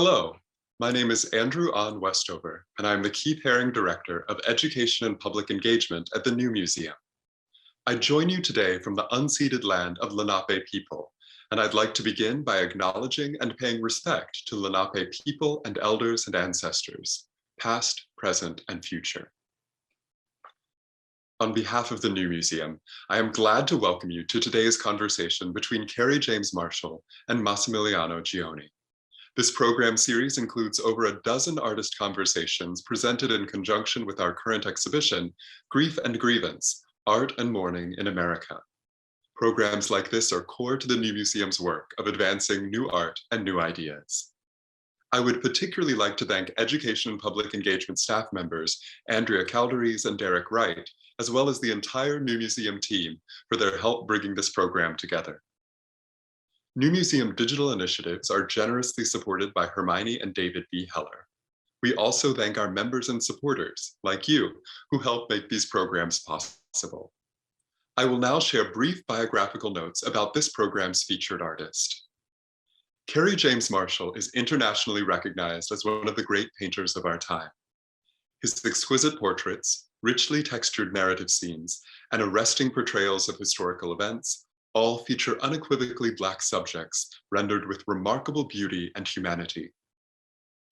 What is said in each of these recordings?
Hello, my name is Andrew Ahn Westover, and I'm the Keith Haring Director of Education and Public Engagement at the New Museum. I join you today from the unceded land of Lenape people, and I'd like to begin by acknowledging and paying respect to Lenape people and elders and ancestors, past, present, and future. On behalf of the New Museum, I am glad to welcome you to today's conversation between Kerry James Marshall and Massimiliano Gioni. This program series includes over a dozen artist conversations presented in conjunction with our current exhibition, Grief and Grievance, Art and Mourning in America. Programs like this are core to the New Museum's work of advancing new art and new ideas. I would particularly like to thank Education and Public Engagement staff members, Andrea Calderes and Derek Wright, as well as the entire New Museum team for their help bringing this program together. New Museum digital initiatives are generously supported by Hermione and David B. Heller. We also thank our members and supporters, like you, who help make these programs possible. I will now share brief biographical notes about this program's featured artist. Kerry James Marshall is internationally recognized as one of the great painters of our time. His exquisite portraits, richly textured narrative scenes, and arresting portrayals of historical events all feature unequivocally Black subjects rendered with remarkable beauty and humanity.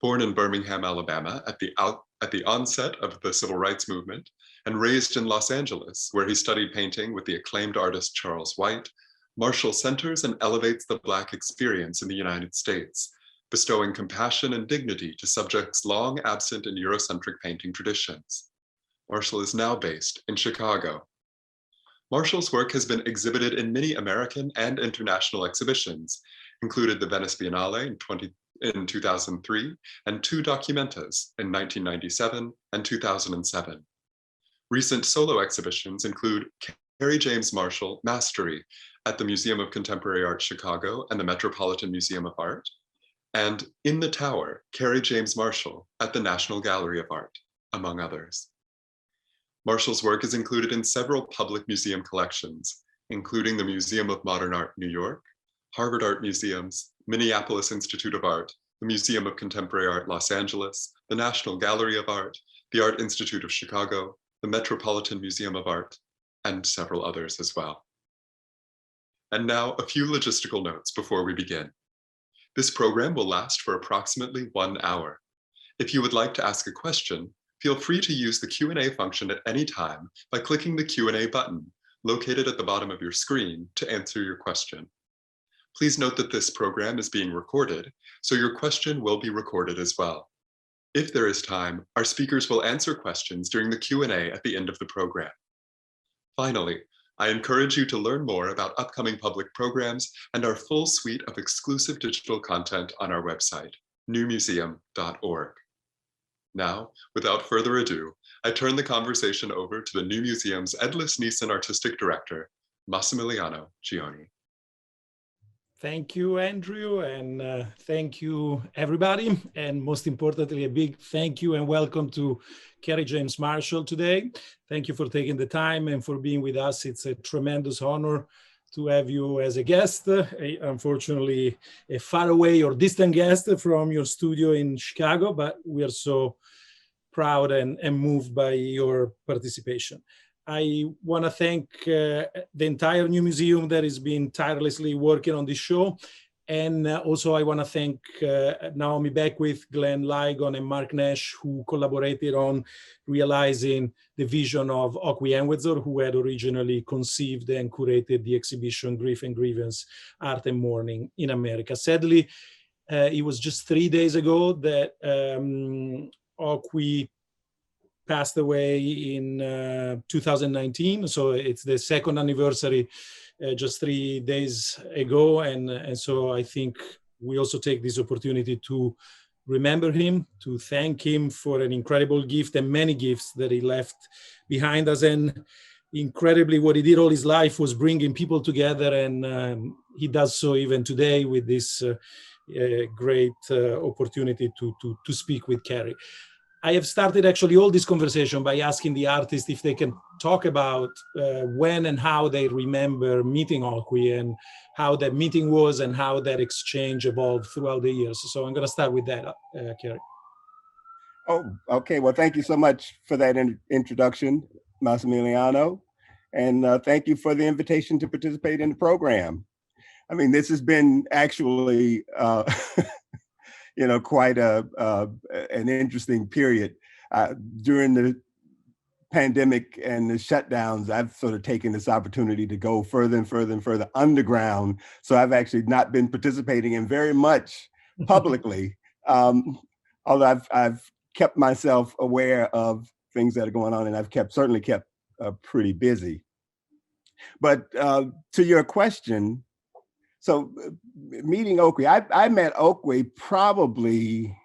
Born in Birmingham, Alabama at the onset of the Civil Rights Movement, and raised in Los Angeles, where he studied painting with the acclaimed artist Charles White, Marshall centers and elevates the Black experience in the United States, bestowing compassion and dignity to subjects long absent in Eurocentric painting traditions. Marshall is now based in Chicago. Marshall's work has been exhibited in many American and international exhibitions, included the Venice Biennale in 2003 and two documentas in 1997 and 2007. Recent solo exhibitions include Kerry James Marshall Mastery at the Museum of Contemporary Art Chicago and the Metropolitan Museum of Art, and In the Tower, Kerry James Marshall at the National Gallery of Art, among others. Marshall's work is included in several public museum collections, including the Museum of Modern Art, New York, Harvard Art Museums, Minneapolis Institute of Art, the Museum of Contemporary Art, Los Angeles, the National Gallery of Art, the Art Institute of Chicago, the Metropolitan Museum of Art, and several others as well. And now a few logistical notes before we begin. This program will last for approximately 1 hour. If you would like to ask a question, feel free to use the Q&A function at any time by clicking the Q&A button located at the bottom of your screen to answer your question. Please note that this program is being recorded, so your question will be recorded as well. If there is time, our speakers will answer questions during the Q&A at the end of the program. Finally, I encourage you to learn more about upcoming public programs and our full suite of exclusive digital content on our website, newmuseum.org. Now, without further ado, I turn the conversation over to the New Museum's Edlis Neeson Artistic Director, Massimiliano Gioni. Thank you, Andrew, and thank you, everybody. And most importantly, a big thank you and welcome to Kerry James Marshall today. Thank you for taking the time and for being with us. It's a tremendous honor to have you as a guest, unfortunately, a far away or distant guest from your studio in Chicago, but we are so proud and moved by your participation. I want to thank the entire New Museum that has been tirelessly working on this show. And also I want to thank Naomi Beckwith, Glenn Ligon, and Mark Nash, who collaborated on realizing the vision of Okwi Enwezor, who had originally conceived and curated the exhibition Grief and Grievance, Art and Mourning in America. Sadly, it was just 3 days ago that Okwi passed away in 2019. So it's the second anniversary just 3 days ago. And so I think we also take this opportunity to remember him, to thank him for an incredible gift and many gifts that he left behind us. And incredibly, what he did all his life was bringing people together. And he does so even today with this great opportunity to speak with Kerry. I have started actually all this conversation by asking the artist if they can talk about when and how they remember meeting Okwi and how that meeting was and how that exchange evolved throughout the years. So I'm going to start with that, Kerry. Oh, okay. Well, thank you so much for that introduction, Massimiliano. And thank you for the invitation to participate in the program. I mean, this has been actually, quite an interesting period. During the pandemic and the shutdowns, I've sort of taken this opportunity to go further and further and further underground. So I've actually not been participating in very much publicly, although I've kept myself aware of things that are going on, and I've certainly kept pretty busy. But to your question, so meeting Okwi, I met Okwi probably,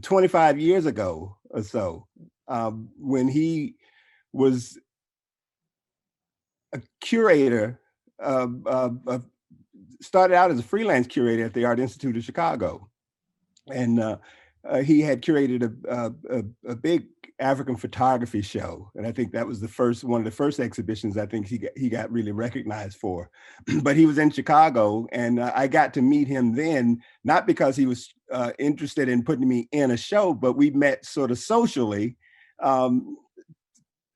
25 years ago or so, when he was a curator, started out as a freelance curator at the Art Institute of Chicago. And he had curated a big African photography show. And I think that was one of the first exhibitions I think he got really recognized for. But he was in Chicago, and I got to meet him then, not because he was interested in putting me in a show, but we met sort of socially. And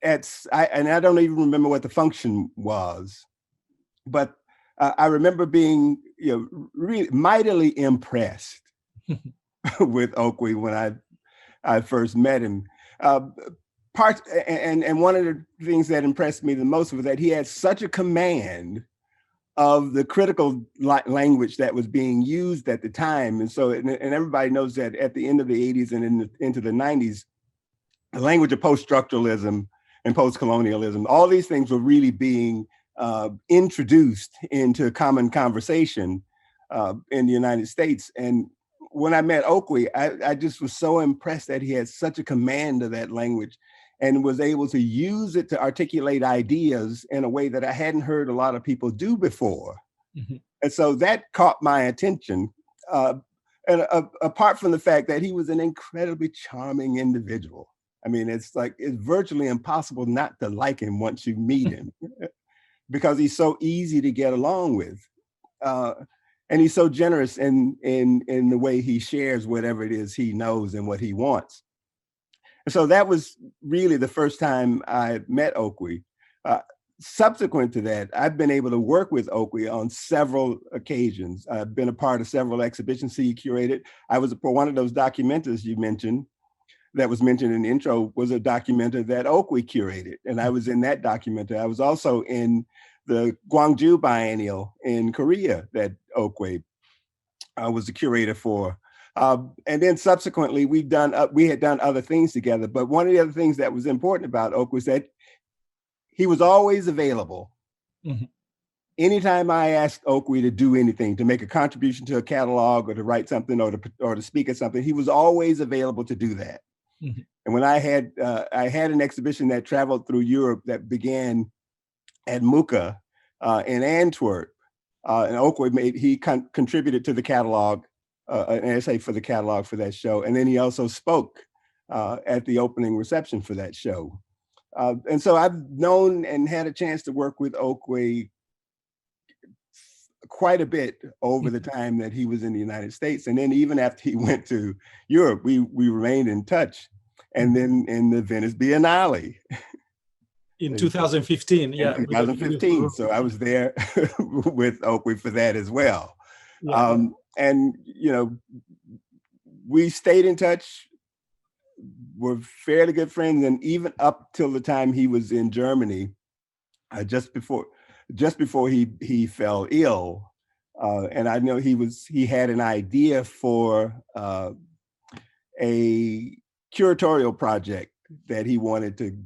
I don't even remember what the function was, but I remember being really mightily impressed with Okwi when I first met him. And one of the things that impressed me the most was that he had such a command of the critical language that was being used at the time. And so, and everybody knows that at the end of the 80s and into the 90s, the language of post-structuralism and post-colonialism, all these things were really being introduced into common conversation in the United States. And when I met Okwi, I just was so impressed that he had such a command of that language and was able to use it to articulate ideas in a way that I hadn't heard a lot of people do before. Mm-hmm. And so that caught my attention. And apart from the fact that he was an incredibly charming individual. I mean, it's virtually impossible not to like him once you meet him because he's so easy to get along with. And he's so generous in the way he shares whatever it is he knows and what he wants. And so that was really the first time I met Okwi. Subsequent to that, I've been able to work with Okwi on several occasions. I've been a part of several exhibitions he curated. I was one of those documenters you mentioned, that was mentioned in the intro, was a documenter that Okwi curated. And I was in that documenter. I was also in the Gwangju Biennial in Korea that Okwi was the curator for. And then subsequently, we had done other things together. But one of the other things that was important about Okwi was that he was always available. Mm-hmm. Anytime I asked Okwi to do anything, to make a contribution to a catalog or to write something or to speak at something, he was always available to do that. Mm-hmm. And when I had an exhibition that traveled through Europe that began at Muka in Antwerp, and Okwi contributed to the catalog, an essay for the catalog for that show. And then he also spoke at the opening reception for that show. And so I've known and had a chance to work with Okwi quite a bit over the time that he was in the United States. And then even after he went to Europe, we remained in touch. And then in the Venice Biennale. In 2015, yeah. 2015, so I was there with Okwi for that as well. Yeah. And, we stayed in touch. We're fairly good friends. And even up till the time he was in Germany, just before he fell ill. And I know he had an idea for a curatorial project that he wanted to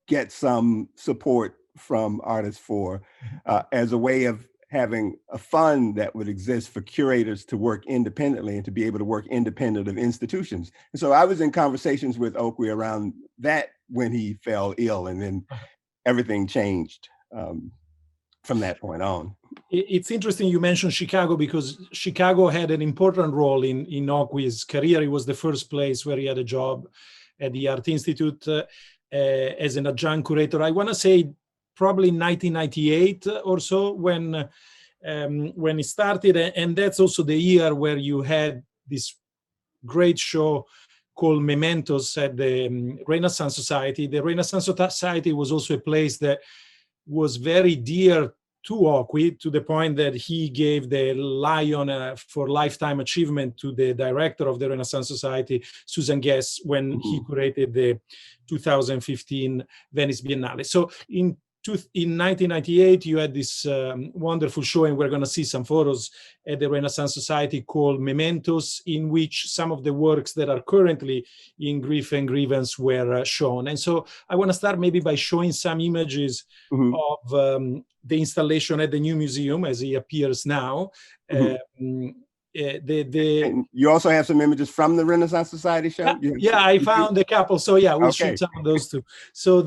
get some support from artists for, as a way of having a fund that would exist for curators to work independently and to be able to work independent of institutions. And so I was in conversations with Okwi around that when he fell ill, and then everything changed from that point on. It's interesting you mentioned Chicago, because Chicago had an important role in Oqui's career. It was the first place where he had a job at the Art Institute as an adjunct curator. I want to say probably 1998 or so when he started, and that's also the year where you had this great show called Mementos at the Renaissance Society. The Renaissance Society was also a place that was very dear to Oqui, to the point that he gave the Lion for Lifetime Achievement to the director of the Renaissance Society, Susan Guess, when he curated the 2015 Venice Biennale. So in 1998, you had this wonderful show, and we're going to see some photos at the Renaissance Society, called Mementos, in which some of the works that are currently in Grief and Grievance were shown. And so I want to start maybe by showing some images of the installation at the new museum as he appears now. And you also have some images from the Renaissance Society show? Yeah, I found a couple. So yeah, we'll shoot some of those too. So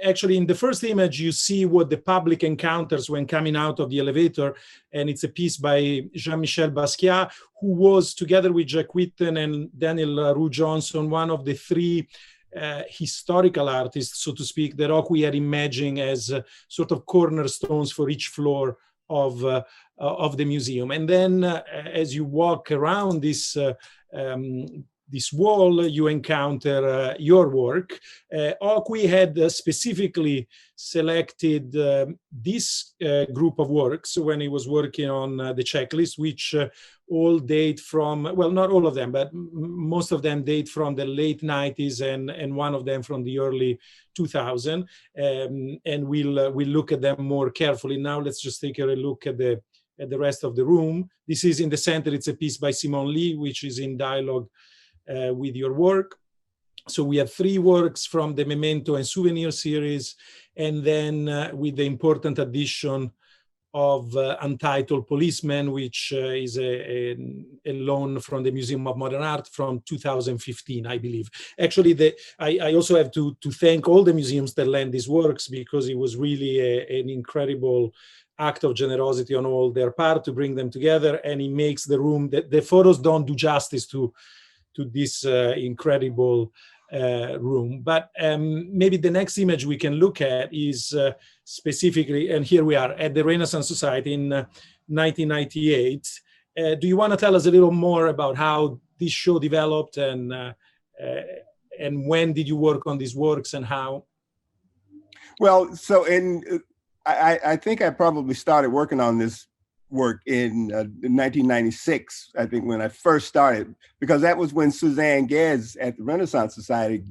actually in the first image, you see what the public encounters when coming out of the elevator. And it's a piece by Jean-Michel Basquiat, who was, together with Jack Whitten and Daniel Rue Johnson, one of the three historical artists, so to speak, that Oqui had imagined as sort of cornerstones for each floor of the museum. And then as you walk around this wall, you encounter your work. Oqui had specifically selected this group of works when he was working on the checklist, which all date from, well, not all of them, but most of them date from the late 90s and one of them from the early 2000s. And we'll look at them more carefully. Now let's just take a look at the rest of the room. This is in the center. It's a piece by Simone Lee, which is in dialogue with your work. So we have three works from the Memento and Souvenir series, and then with the important addition of Untitled Policeman, which is a loan from the Museum of Modern Art from 2015, I believe. Actually, I also have to thank all the museums that lend these works, because it was really an incredible act of generosity on all their part to bring them together, and it makes the room, the photos don't do justice to this incredible room. But maybe the next image we can look at is specifically, and here we are at the Renaissance Society in 1998. Do you want to tell us a little more about how this show developed, and when did you work on these works and how? Well, so I think I probably started working on this work in 1996, I think, when I first started, because that was when Suzanne Guez at the Renaissance Society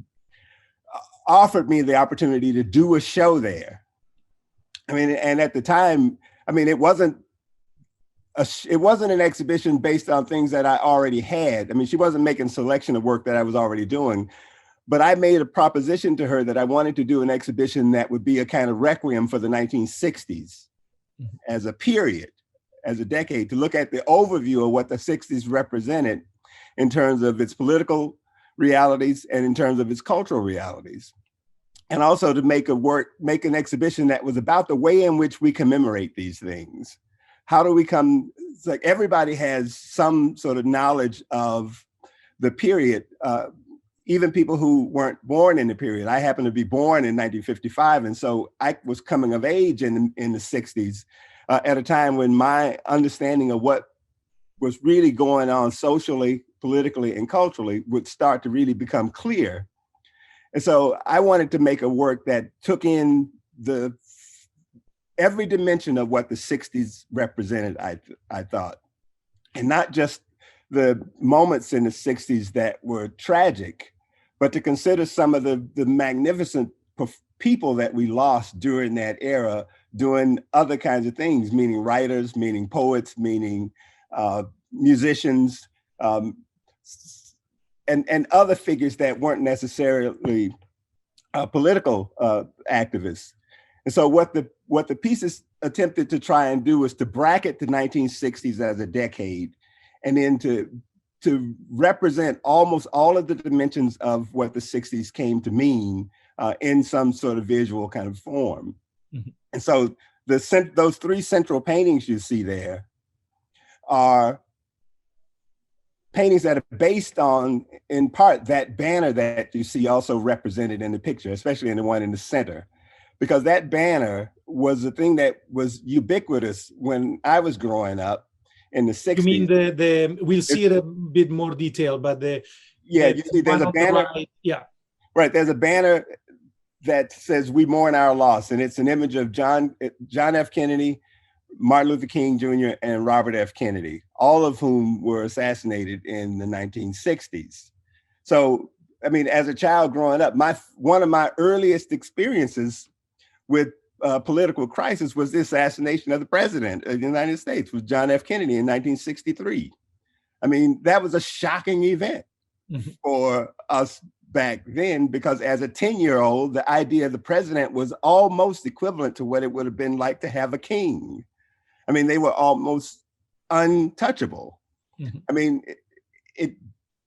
offered me the opportunity to do a show there. I mean, and at the time, I mean, it wasn't an exhibition based on things that I already had. I mean, she wasn't making a selection of work that I was already doing, but I made a proposition to her that I wanted to do an exhibition that would be a kind of requiem for the 1960s as a period, as a decade, to look at the overview of what the 60s represented in terms of its political realities and in terms of its cultural realities. And also to make an exhibition that was about the way in which we commemorate these things. How do we it's like everybody has some sort of knowledge of the period, even people who weren't born in the period. I happened to be born in 1955, and so I was coming of age in the 60s. At a time when my understanding of what was really going on socially, politically, and culturally would start to really become clear. And so I wanted to make a work that took in every dimension of what the 60s represented, I thought. And not just the moments in the 60s that were tragic, but to consider some of the magnificent people that we lost during that era, doing other kinds of things, meaning writers, meaning poets, meaning musicians, and other figures that weren't necessarily political activists. And so what the pieces attempted to try and do was to bracket the 1960s as a decade, and then to represent almost all of the dimensions of what the 60s came to mean in some sort of visual kind of form. Mm-hmm. And so those three central paintings you see there are paintings that are based on, in part, that banner that you see also represented in the picture, especially in the one in the center, because that banner was the thing that was ubiquitous when I was growing up in the 60s. You mean we'll see it a bit more detail, but you see there's a banner. Right, yeah. Right, there's a banner that says "We mourn our loss," and it's an image of John F. Kennedy, Martin Luther King Jr., and Robert F. Kennedy, all of whom were assassinated in the 1960s. So, I mean, as a child growing up, one of my earliest experiences with political crisis was the assassination of the president of the United States, was John F. Kennedy in 1963. I mean, that was a shocking event for us back then, because as a 10-year-old, the idea of the president was almost equivalent to what it would have been like to have a king. I mean, they were almost untouchable. I mean, it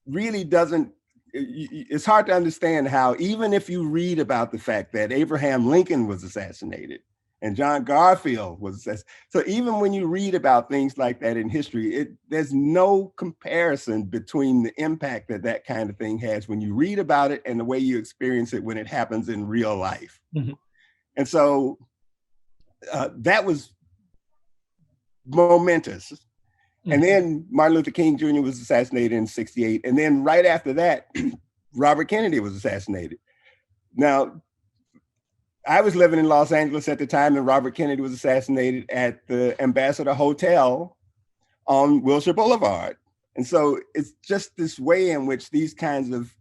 really doesn't, it's hard to understand how, even if you read about the fact that Abraham Lincoln was assassinated and John Garfield was assassinated, so even when you read about things like that in history, there's no comparison between the impact that that kind of thing has when you read about it and the way you experience it when it happens in real life. And so that was momentous. And then Martin Luther King Jr. was assassinated in 1968. And then right after that, Robert Kennedy was assassinated. Now, I was living in Los Angeles at the time, and Robert Kennedy was assassinated at the Ambassador Hotel on Wilshire Boulevard. And so it's just this way in which these kinds of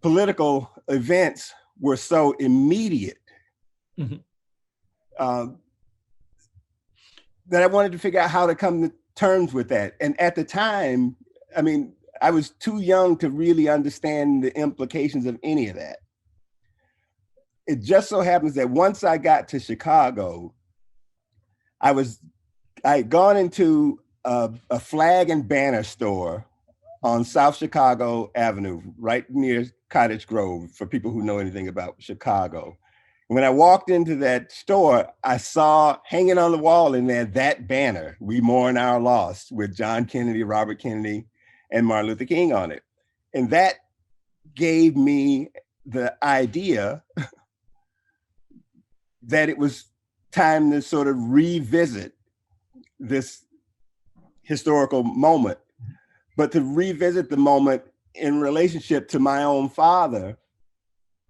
political events were so immediate that I wanted to figure out how to come to terms with that. And at the time, I mean, I was too young to really understand the implications of any of that. It just so happens that once I got to Chicago, I had gone into a flag and banner store on South Chicago Avenue, right near Cottage Grove, for people who know anything about Chicago. And when I walked into that store, I saw hanging on the wall in there that banner, "We Mourn Our Loss," with John Kennedy, Robert Kennedy, and Martin Luther King on it. And that gave me the idea that it was time to sort of revisit this historical moment, but to revisit the moment in relationship to my own father,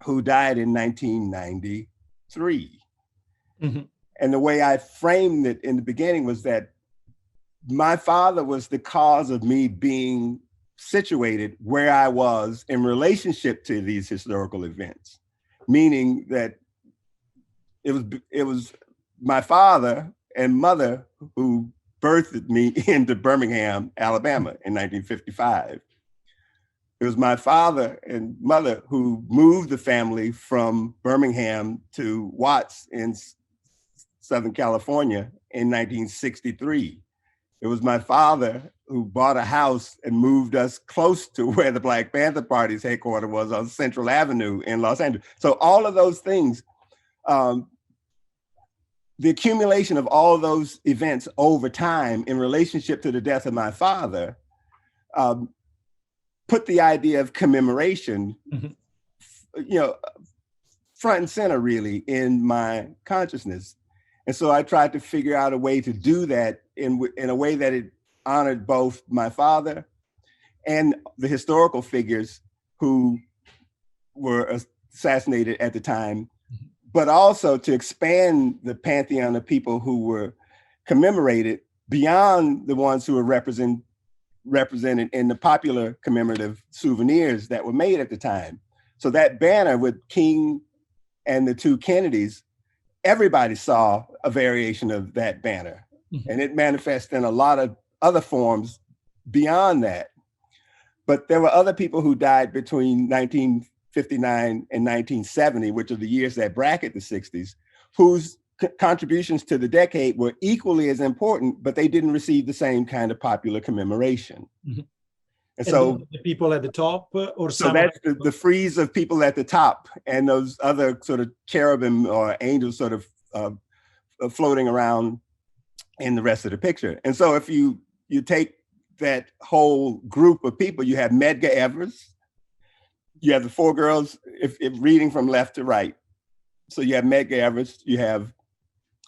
who died in 1993. And the way I framed it in the beginning was that my father was the cause of me being situated where I was in relationship to these historical events, meaning that it was my father and mother who birthed me into Birmingham, Alabama in 1955. It was my father and mother who moved the family from Birmingham to Watts in Southern California in 1963. It was my father who bought a house and moved us close to where the Black Panther Party's headquarters was on Central Avenue in Los Angeles. So all of those things, the accumulation of all those events over time in relationship to the death of my father, put the idea of commemoration, front and center really in my consciousness. And so I tried to figure out a way to do that in a way that it honored both my father and the historical figures who were assassinated at the time, but also to expand the pantheon of people who were commemorated beyond the ones who were represented in the popular commemorative souvenirs that were made at the time. So that banner with King and the two Kennedys, everybody saw a variation of that banner. And it manifests in a lot of other forms beyond that. But there were other people who died between 1959 and 1970, which are the years that bracket the 60s, whose contributions to the decade were equally as important, but they didn't receive the same kind of popular commemoration. And so the people at the top, or so that's the frieze of people at the top, and those other sort of cherubim or angels sort of floating around in the rest of the picture. And so if you take that whole group of people, you have Medgar Evers, you have the four girls, if reading from left to right. So you have Medgar Evers, you have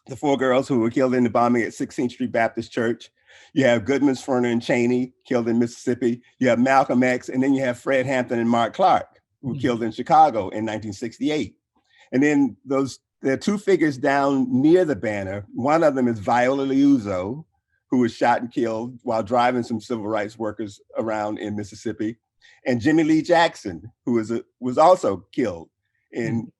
the four girls who were killed in the bombing at 16th Street Baptist Church. You have Goodman, Sferner, and Cheney killed in Mississippi. You have Malcolm X, and then you have Fred Hampton and Mark Clark, who were killed in Chicago in 1968. And then there are two figures down near the banner. One of them is Viola Liuzzo, who was shot and killed while driving some civil rights workers around in Mississippi, and Jimmy Lee Jackson, who was also killed in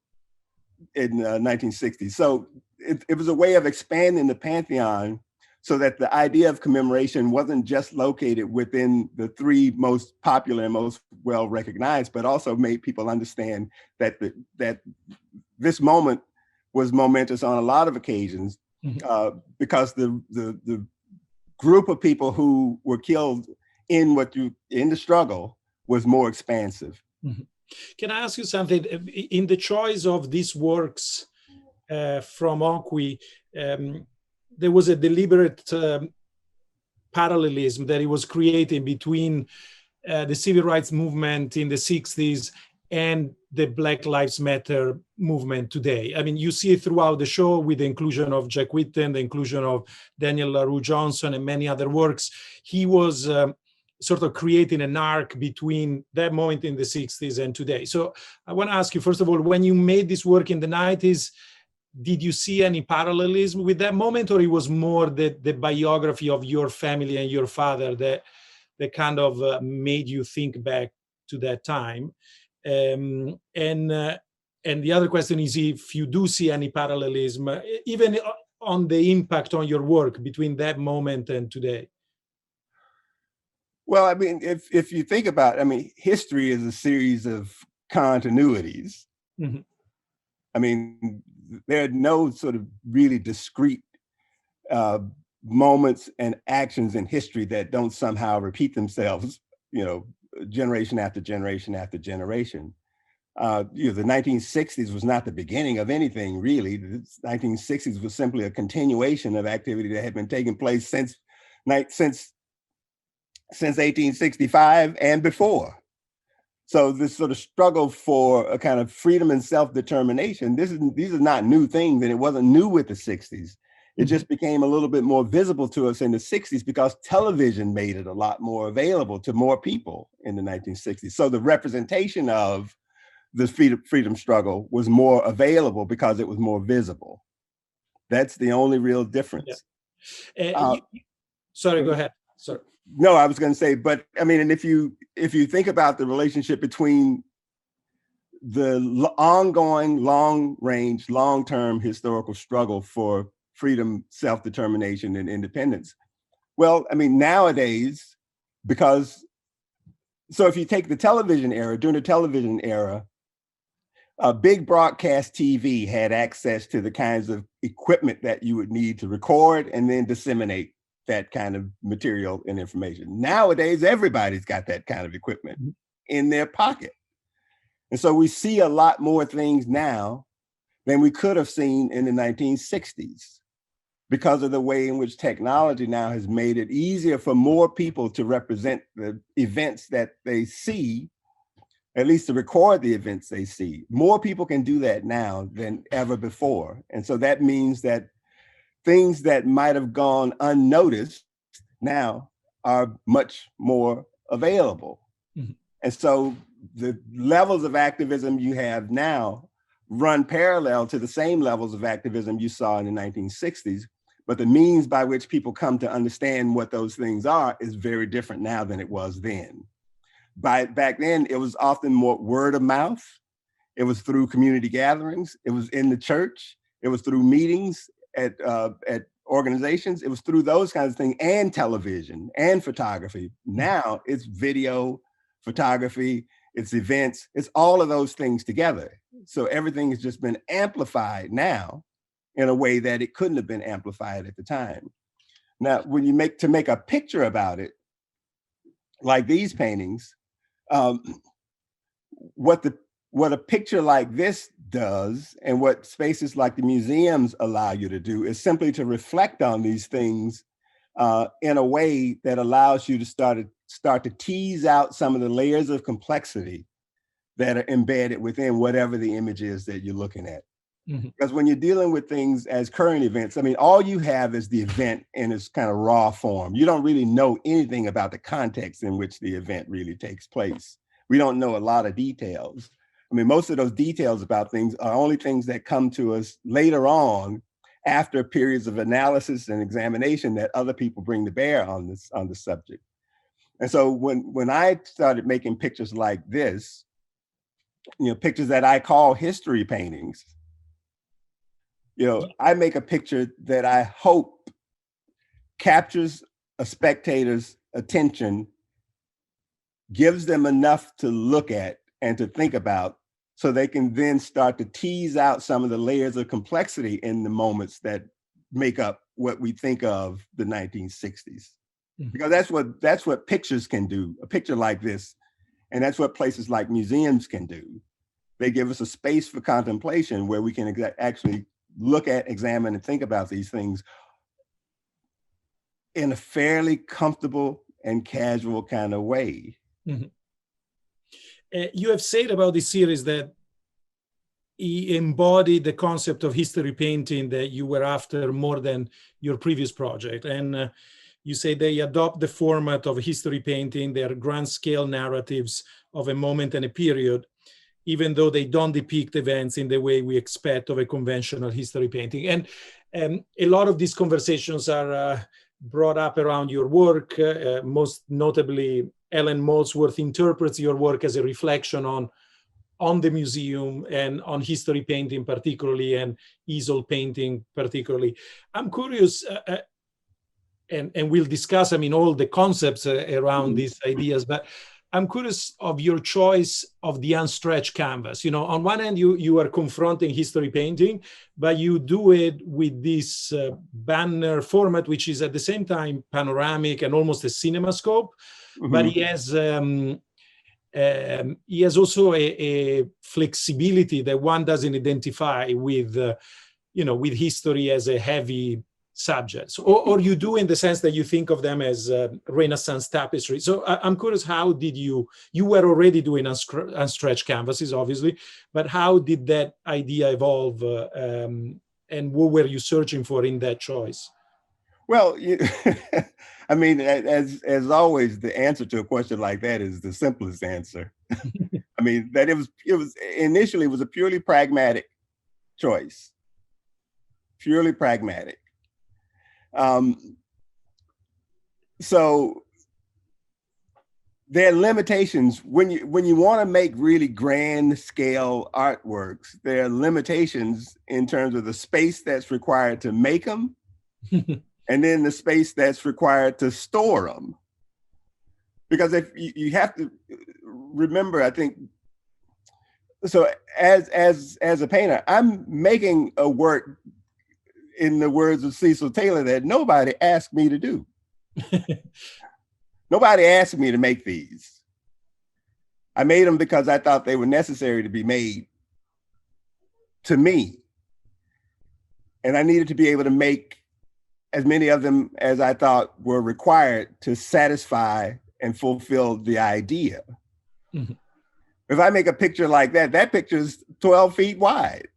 1960. So it was a way of expanding the pantheon so that the idea of commemoration wasn't just located within the three most popular and most well recognized, but also made people understand that that this moment was momentous on a lot of occasions, because the group of people who were killed in the struggle was more expansive. Can I ask you something? In the choice of these works from Okwi, there was a deliberate parallelism that it was created between the civil rights movement in the 60s and the Black Lives Matter movement today. I mean, you see it throughout the show with the inclusion of Jack Whitten, the inclusion of Daniel LaRue Johnson, and many other works. He was sort of creating an arc between that moment in the 60s and today. So I want to ask you, first of all, when you made this work in the 90s, did you see any parallelism with that moment, or it was more the biography of your family and your father that kind of made you think back to that time? And the other question is if you do see any parallelism, even on the impact on your work between that moment and today. Well, I mean, if you think about it, I mean, history is a series of continuities. I mean, there are no sort of really discrete moments and actions in history that don't somehow repeat themselves, generation after generation after generation. The 1960s was not the beginning of anything, really. The 1960s was simply a continuation of activity that had been taking place since 1865 and before. So this sort of struggle for a kind of freedom and self-determination, these are not new things, and it wasn't new with the 60s. It just became a little bit more visible to us in the 60s because television made it a lot more available to more people in the 1960s. So the representation of the freedom struggle was more available because it was more visible. That's the only real difference. Sorry, go ahead. Sorry. No, I was going to say, but I mean, and if you think about the relationship between the ongoing, long-range, long-term historical struggle for freedom, self-determination, and independence, well, I mean, nowadays, so if you take the television era, during the television era, big broadcast TV had access to the kinds of equipment that you would need to record and then disseminate that kind of material and information. Nowadays, everybody's got that kind of equipment in their pocket. And so we see a lot more things now than we could have seen in the 1960s because of the way in which technology now has made it easier for more people to represent the events that they see, at least to record the events they see. More people can do that now than ever before. And so that means that things that might have gone unnoticed now are much more available. And so the levels of activism you have now run parallel to the same levels of activism you saw in the 1960s, but the means by which people come to understand what those things are is very different now than it was then. Back then, it was often more word of mouth. It was through community gatherings. It was in the church. It was through meetings at organizations. It was through those kinds of things, and television and photography. Now it's video, photography, it's events, it's all of those things together. So everything has just been amplified now in a way that it couldn't have been amplified at the time. Now, when you make a picture about it, like these paintings, what a picture like this does, and what spaces like the museums allow you to do, is simply to reflect on these things in a way that allows you to start to tease out some of the layers of complexity that are embedded within whatever the image is that you're looking at. Mm-hmm. Because when you're dealing with things as current events, I mean, all you have is the event in its kind of raw form. You don't really know anything about the context in which the event really takes place. We don't know a lot of details. I mean, most of those details about things are only things that come to us later on, after periods of analysis and examination that other people bring to bear on the subject. And so when I started making pictures like this, pictures that I call history paintings, I make a picture that I hope captures a spectator's attention, gives them enough to look at and to think about, so they can then start to tease out some of the layers of complexity in the moments that make up what we think of the 1960s. Mm-hmm. Because that's what pictures can do, a picture like this. And that's what places like museums can do. They give us a space for contemplation where we can actually look at, examine, and think about these things in a fairly comfortable and casual kind of way. Mm-hmm. You have said about this series that he embodied the concept of history painting that you were after more than your previous project. And you say they adopt the format of history painting. They are grand scale narratives of a moment and a period, even though they don't depict events in the way we expect of a conventional history painting. And a lot of these conversations are brought up around your work. Most notably, Ellen Molesworth interprets your work as a reflection on the museum and on history painting particularly, and easel painting particularly. I'm curious, and we'll discuss, all the concepts around these ideas, but I'm curious of your choice of the unstretched canvas. On one hand, you are confronting history painting, but you do it with this banner format, which is at the same time panoramic and almost a cinemascope. Mm-hmm. But he has also a flexibility that one doesn't identify with, with history as a heavy subject, or you do, in the sense that you think of them as Renaissance tapestry. So I'm curious, how did you were already doing unstretched canvases, obviously, but how did that idea evolve, and what were you searching for in that choice? Well, as always, the answer to a question like that is the simplest answer. That it was initially a purely pragmatic choice, purely pragmatic. So there are limitations when you want to make really grand scale artworks. There are limitations in terms of the space that's required to make them, and then the space that's required to store them. Because if you have to remember, I think, so as a painter, I'm making a work, in the words of Cecil Taylor, that nobody asked me to do. Nobody asked me to make these. I made them because I thought they were necessary to be made to me. And I needed to be able to make as many of them as I thought were required to satisfy and fulfill the idea. Mm-hmm. If I make a picture like that, that picture is 12 feet wide.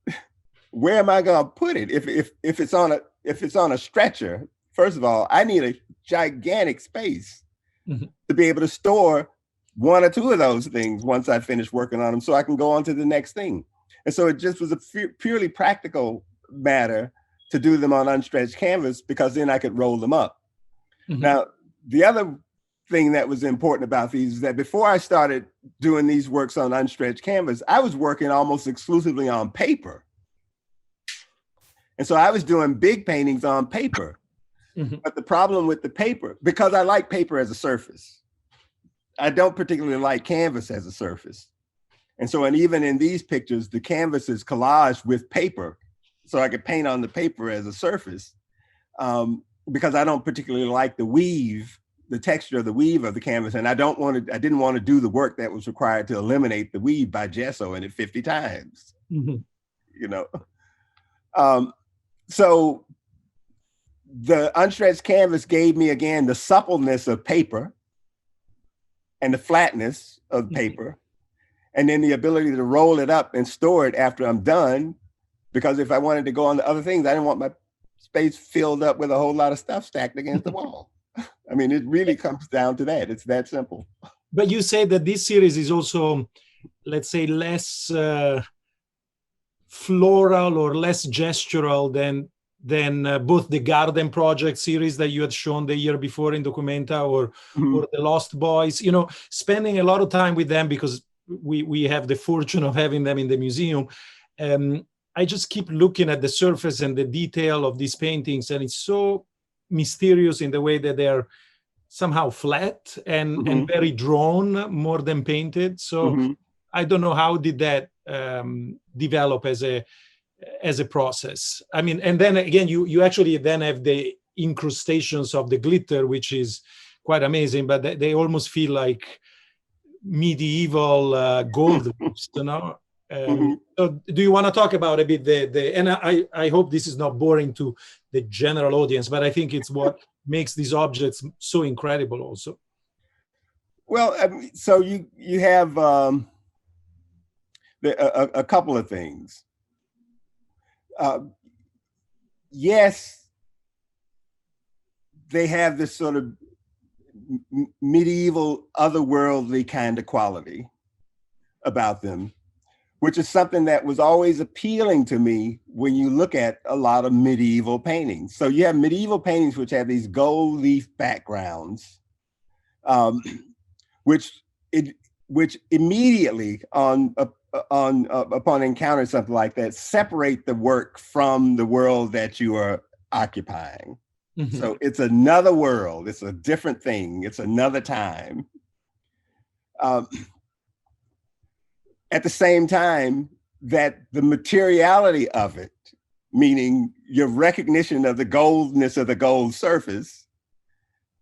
Where am I going to put it? If it's on a stretcher, first of all, I need a gigantic space to be able to store one or two of those things once I finish working on them, so I can go on to the next thing. And so it just was a purely practical matter to do them on unstretched canvas, because then I could roll them up. Mm-hmm. Now, the other thing that was important about these is that before I started doing these works on unstretched canvas, I was working almost exclusively on paper. And so I was doing big paintings on paper. Mm-hmm. But the problem with the paper, because I like paper as a surface, I don't particularly like canvas as a surface. And so, and even in these pictures, the canvas is collaged with paper, so I could paint on the paper as a surface, because I don't particularly like the weave, the texture of the weave of the canvas. And I didn't want to do the work that was required to eliminate the weave by gesso in it 50 times. Mm-hmm. you know. So the unstretched canvas gave me, again, the suppleness of paper and the flatness of paper, and then the ability to roll it up and store it after I'm done. Because if I wanted to go on to other things, I didn't want my space filled up with a whole lot of stuff stacked against the wall. I mean, it really comes down to that. It's that simple. But you say that this series is also, let's say, less floral or less gestural than both the Garden Project series that you had shown the year before in Documenta or the Lost Boys, you know, spending a lot of time with them because we have the fortune of having them in the museum. I just keep looking at the surface and the detail of these paintings, and it's so mysterious in the way that they're somehow flat and very drawn more than painted. So I don't know, how did that develop as a process? I mean, and then again, you actually then have the incrustations of the glitter, which is quite amazing, but they almost feel like medieval gold leaves, you know? So do you want to talk about a bit and I hope this is not boring to the general audience, but I think it's what makes these objects so incredible also. Well, so you have a couple of things. Yes, they have this sort of medieval, otherworldly kind of quality about them, which is something that was always appealing to me when you look at a lot of medieval paintings. So you have medieval paintings which have these gold leaf backgrounds, which immediately upon encountering something like that, separate the work from the world that you are occupying. So it's another world, it's a different thing, it's another time. At the same time, that the materiality of it, meaning your recognition of the goldness of the gold surface,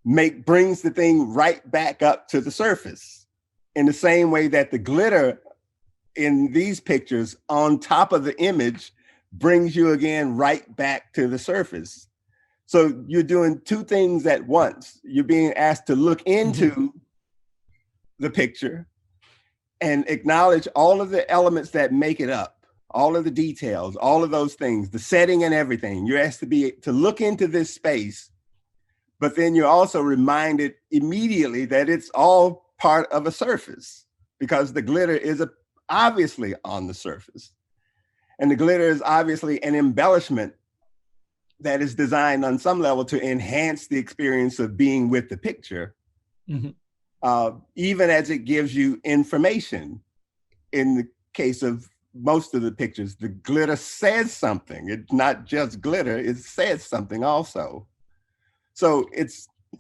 brings the thing right back up to the surface, in the same way that the glitter in these pictures on top of the image brings you again right back to the surface. So you're doing two things at once. You're being asked to look into the picture and acknowledge all of the elements that make it up, all of the details, all of those things, the setting and everything. You're asked to look into this space, but then you're also reminded immediately that it's all part of a surface, because the glitter is obviously on the surface. And the glitter is obviously an embellishment that is designed on some level to enhance the experience of being with the picture, even as it gives you information. In the case of most of the pictures, the glitter says something. It's not just glitter, it says something also. So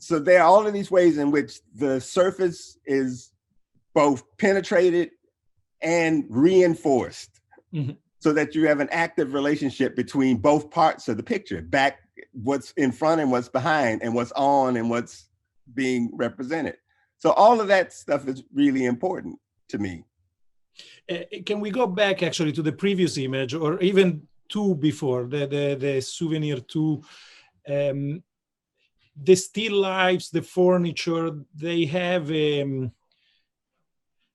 there are all of these ways in which the surface is both penetrated and reinforced, so that you have an active relationship between both parts of the picture, back what's in front and what's behind, and what's on and what's being represented. So all of that stuff is really important to me. Can we go back actually to the previous image, or even two before, the souvenir two? The still lifes, the furniture, they have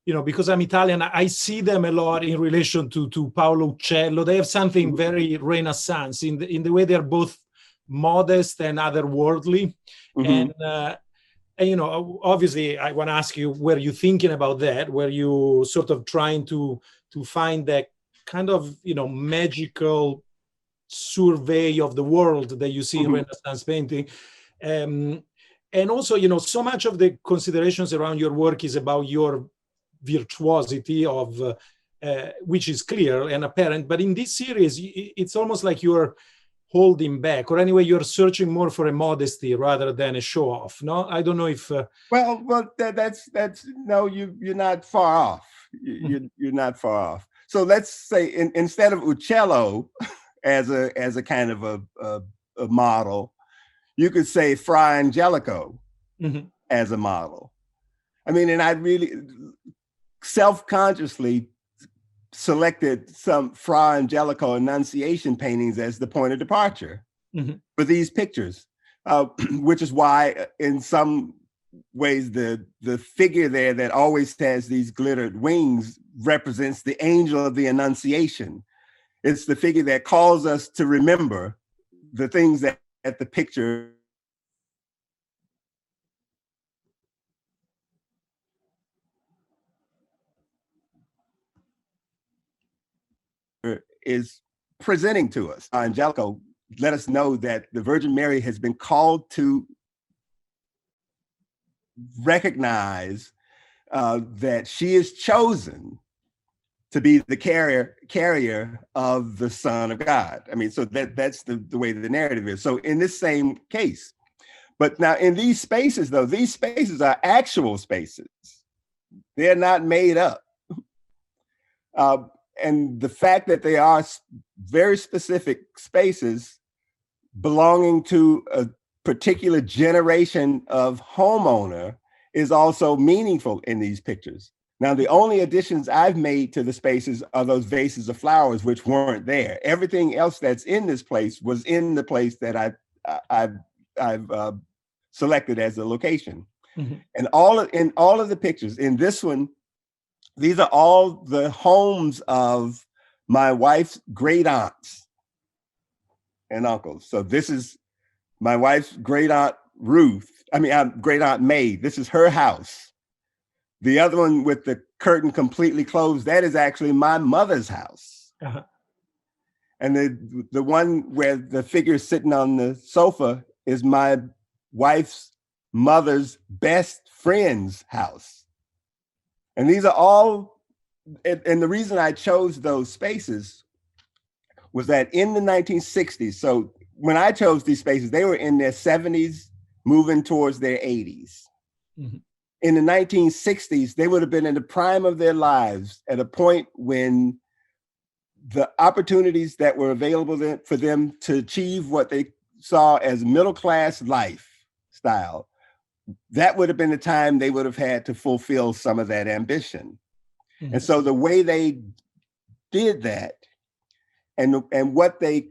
you know, because I'm Italian, I see them a lot in relation to Paolo Uccello. They have something very Renaissance in the way they're both modest and otherworldly. And you know, obviously, I want to ask you, were you thinking about that? Were you sort of trying to find that kind of, you know, magical survey of the world that you see in Renaissance painting? And also, you know, so much of the considerations around your work is about your virtuosity of which is clear and apparent, but in this series it's almost like you're holding back, or anyway you're searching more for a modesty rather than a show off. No, I don't know if well that's no, you're not far off. You're not far off. So let's say instead of Uccello as a kind of a model, you could say Fra Angelico as a model. I mean, and I really self-consciously selected some Fra Angelico Annunciation paintings as the point of departure for these pictures, which is why in some ways the figure there that always has these glittered wings represents the angel of the Annunciation. It's the figure that calls us to remember the things that the picture is presenting to us. Angelico let us know that the Virgin Mary has been called to recognize that she is chosen to be the carrier of the Son of God. I mean, so that's the way the narrative is. So in this same case, but now in these spaces, though, these spaces are actual spaces. They're not made up. And the fact that they are very specific spaces belonging to a particular generation of homeowner is also meaningful in these pictures. Now, the only additions I've made to the spaces are those vases of flowers, which weren't there. Everything else that's in this place was in the place that I've selected as a location. And in all of the pictures, in this one, these are all the homes of my wife's great aunts and uncles. So this is my wife's great aunt great aunt May. This is her house. The other one with the curtain completely closed, that is actually my mother's house. And the one where the figure is sitting on the sofa is my wife's mother's best friend's house. And these are all, and the reason I chose those spaces was that in the 1960s, so when I chose these spaces, they were in their 70s, moving towards their 80s. In the 1960s, they would have been in the prime of their lives at a point when the opportunities that were available for them to achieve what they saw as middle-class lifestyle, that would have been the time they would have had to fulfill some of that ambition. And so the way they did that and what they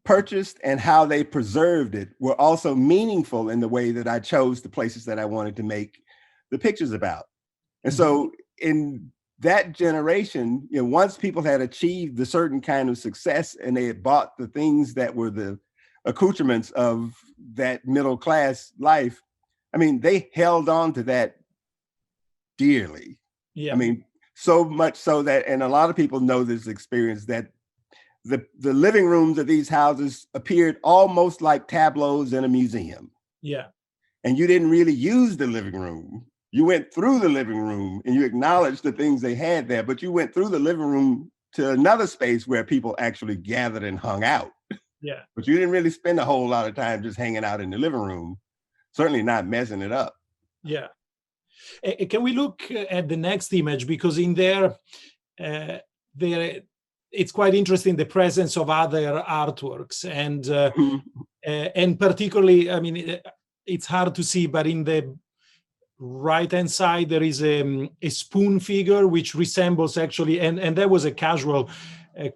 purchased and how they preserved it were also meaningful in the way that I chose the places that I wanted to make the pictures about. And so in that generation, once people had achieved a certain kind of success and they had bought the things that were the accoutrements of that middle class life, I mean, they held on to that dearly. I mean, so much so that, and a lot of people know this experience, that the living rooms of these houses appeared almost like tableaus in a museum. And you didn't really use the living room. You went through the living room and you acknowledged the things they had there, but you went through the living room to another space where people actually gathered and hung out. But you didn't really spend a whole lot of time just hanging out in the living room, certainly not messing it up. Can we look at the next image? Because in there, it's quite interesting, the presence of other artworks, and particularly, I mean, it's hard to see, but in the right-hand side, there is a spoon figure, which resembles actually, and that was a casual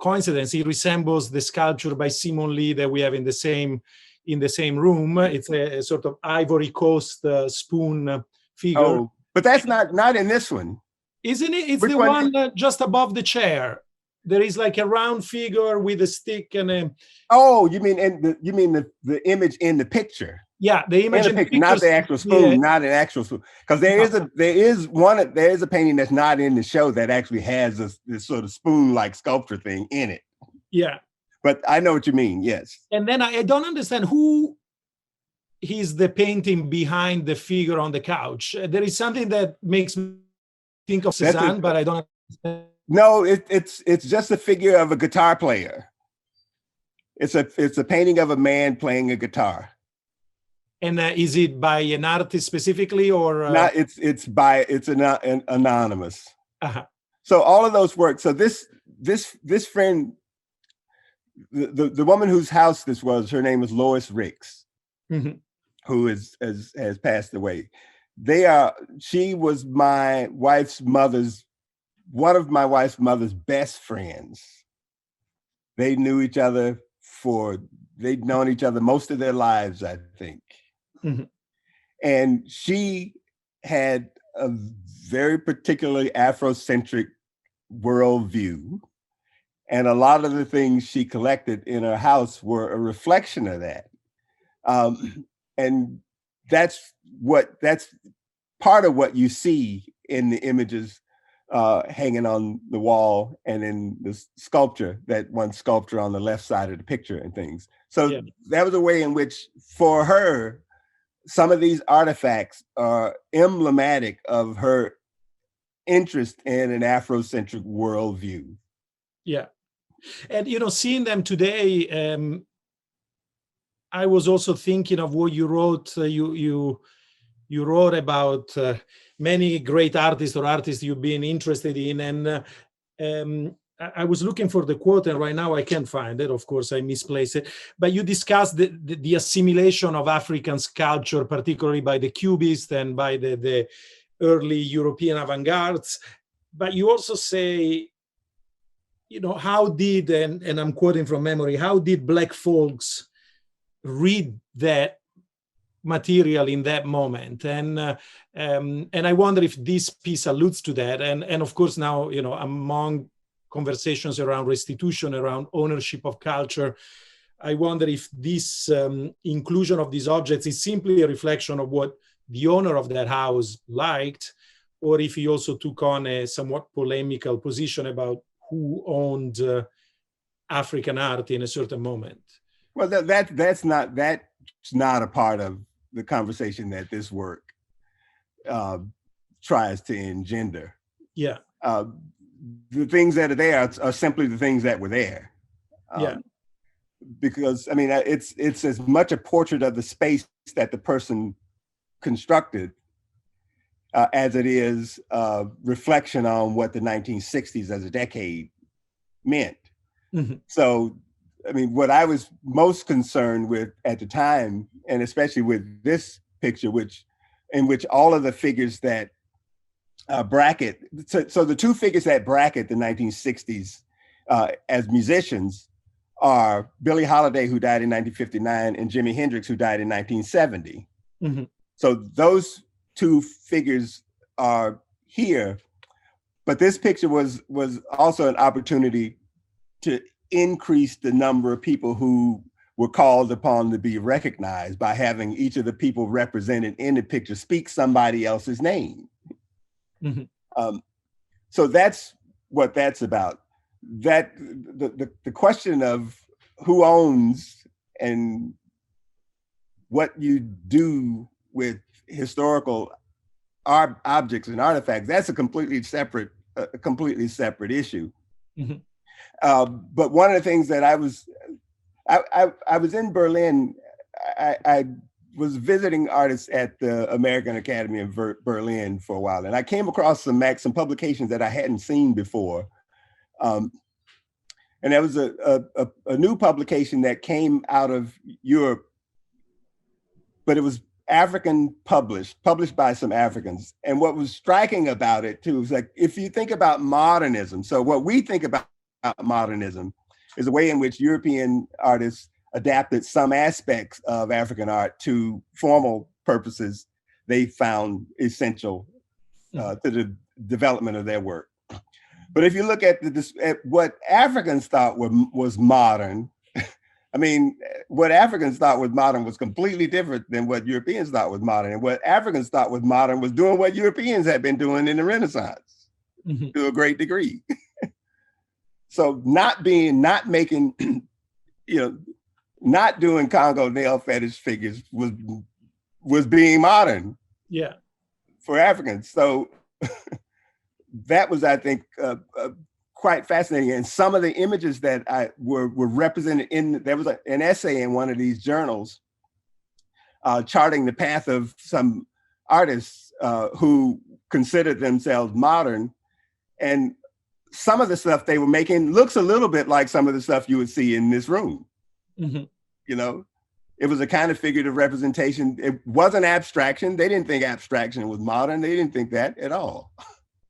coincidence. It resembles the sculpture by Simon Lee that we have in the same room. It's a sort of Ivory Coast spoon figure. Oh, but that's not in this one. Isn't it? It's Which the one just above the chair. There is like a round figure with a stick and a. Oh, you mean the image in the picture? Yeah, the image in the picture, not the actual spoon, not an actual spoon. Because there is a painting that's not in the show that actually has this sort of spoon-like sculpture thing in it. But I know what you mean. Yes. And then I don't understand who is the painting behind the figure on the couch. There is something that makes me think of Cézanne, but I don't understand. No, it's just a figure of a guitar player. It's a painting of a man playing a guitar. And is it by an artist specifically, or not? It's an anonymous. So all of those work. So this friend, the woman whose house this was, her name is Lois Ricks, who has passed away. She was my wife's mother's one of my wife's mother's best friends. They knew each other they'd known each other most of their lives, I think. Mm-hmm. And she had a very particularly Afrocentric worldview. And a lot of the things she collected in her house were a reflection of that. And that's part of what you see in the images hanging on the wall and in the sculpture, that one sculpture on the left side of the picture and things. So that was a way in which, for her, some of these artifacts are emblematic of her interest in an Afrocentric worldview. Yeah. And, seeing them today, I was also thinking of what you wrote. You wrote about many great artists or artists you've been interested in. And I was looking for the quote, and right now I can't find it. Of course, I misplaced it. But you discussed the assimilation of African sculpture, particularly by the Cubists and by the early European avant-gardes. But you also say, how did, and I'm quoting from memory, how did Black folks read that material in that moment? And I wonder if this piece alludes to that. And of course now, among conversations around restitution, around ownership of culture, I wonder if this inclusion of these objects is simply a reflection of what the owner of that house liked, or if he also took on a somewhat polemical position about who owned African art in a certain moment. Well, that's not a part of the conversation that this work tries to engender. Yeah. The things that are there are simply the things that were there. Because it's as much a portrait of the space that the person constructed as it is a reflection on what the 1960s as a decade meant. Mm-hmm. So, what I was most concerned with at the time, and especially with this picture, in which all of the figures that bracket, so the two figures that bracket the 1960s as musicians are Billie Holiday, who died in 1959, and Jimi Hendrix, who died in 1970. Mm-hmm. So those two figures are here, but this picture was also an opportunity to increase the number of people who were called upon to be recognized by having each of the people represented in the picture speak somebody else's name. Mm-hmm. So that's what that's about. That the question of who owns and what you do with historical objects and artifacts, that's a completely separate issue. Mm-hmm. But one of the things that I was in Berlin. I was visiting artists at the American Academy of Berlin for a while, and I came across some publications that I hadn't seen before. And there was a new publication that came out of Europe, but it was African published by some Africans. And what was striking about it too is, like, if you think about modernism, so what we think about modernism is the way in which European artists adapted some aspects of African art to formal purposes they found essential to the development of their work. But if you look at what Africans thought was modern, what Africans thought was modern was completely different than what Europeans thought was modern. And what Africans thought was modern was doing what Europeans had been doing in the Renaissance to a great degree. So not making, not doing Congo nail fetish figures was being modern. Yeah. For Africans. So that was, I think, quite fascinating. And some of the images that were represented there was an essay in one of these journals charting the path of some artists who considered themselves modern. And some of the stuff they were making looks a little bit like some of the stuff you would see in this room. Mm-hmm. It was a kind of figurative representation. It wasn't abstraction. They didn't think abstraction was modern. They didn't think that at all.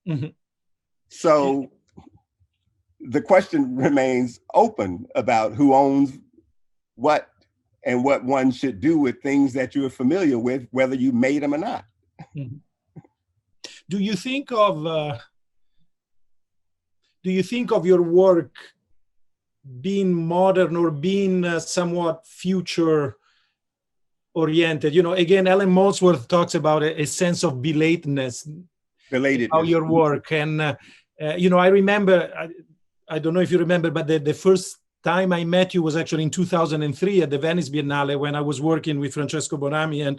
Mm-hmm. So the question remains open about who owns what and what one should do with things that you're familiar with, whether you made them or not. Mm-hmm. Do you think of your work being modern or being somewhat future oriented? You know, again, Ellen Molesworth talks about a sense of belatedness about your work. And, you know, I remember, I don't know if you remember, but the first time I met you was actually in 2003 at the Venice Biennale when I was working with Francesco Bonami.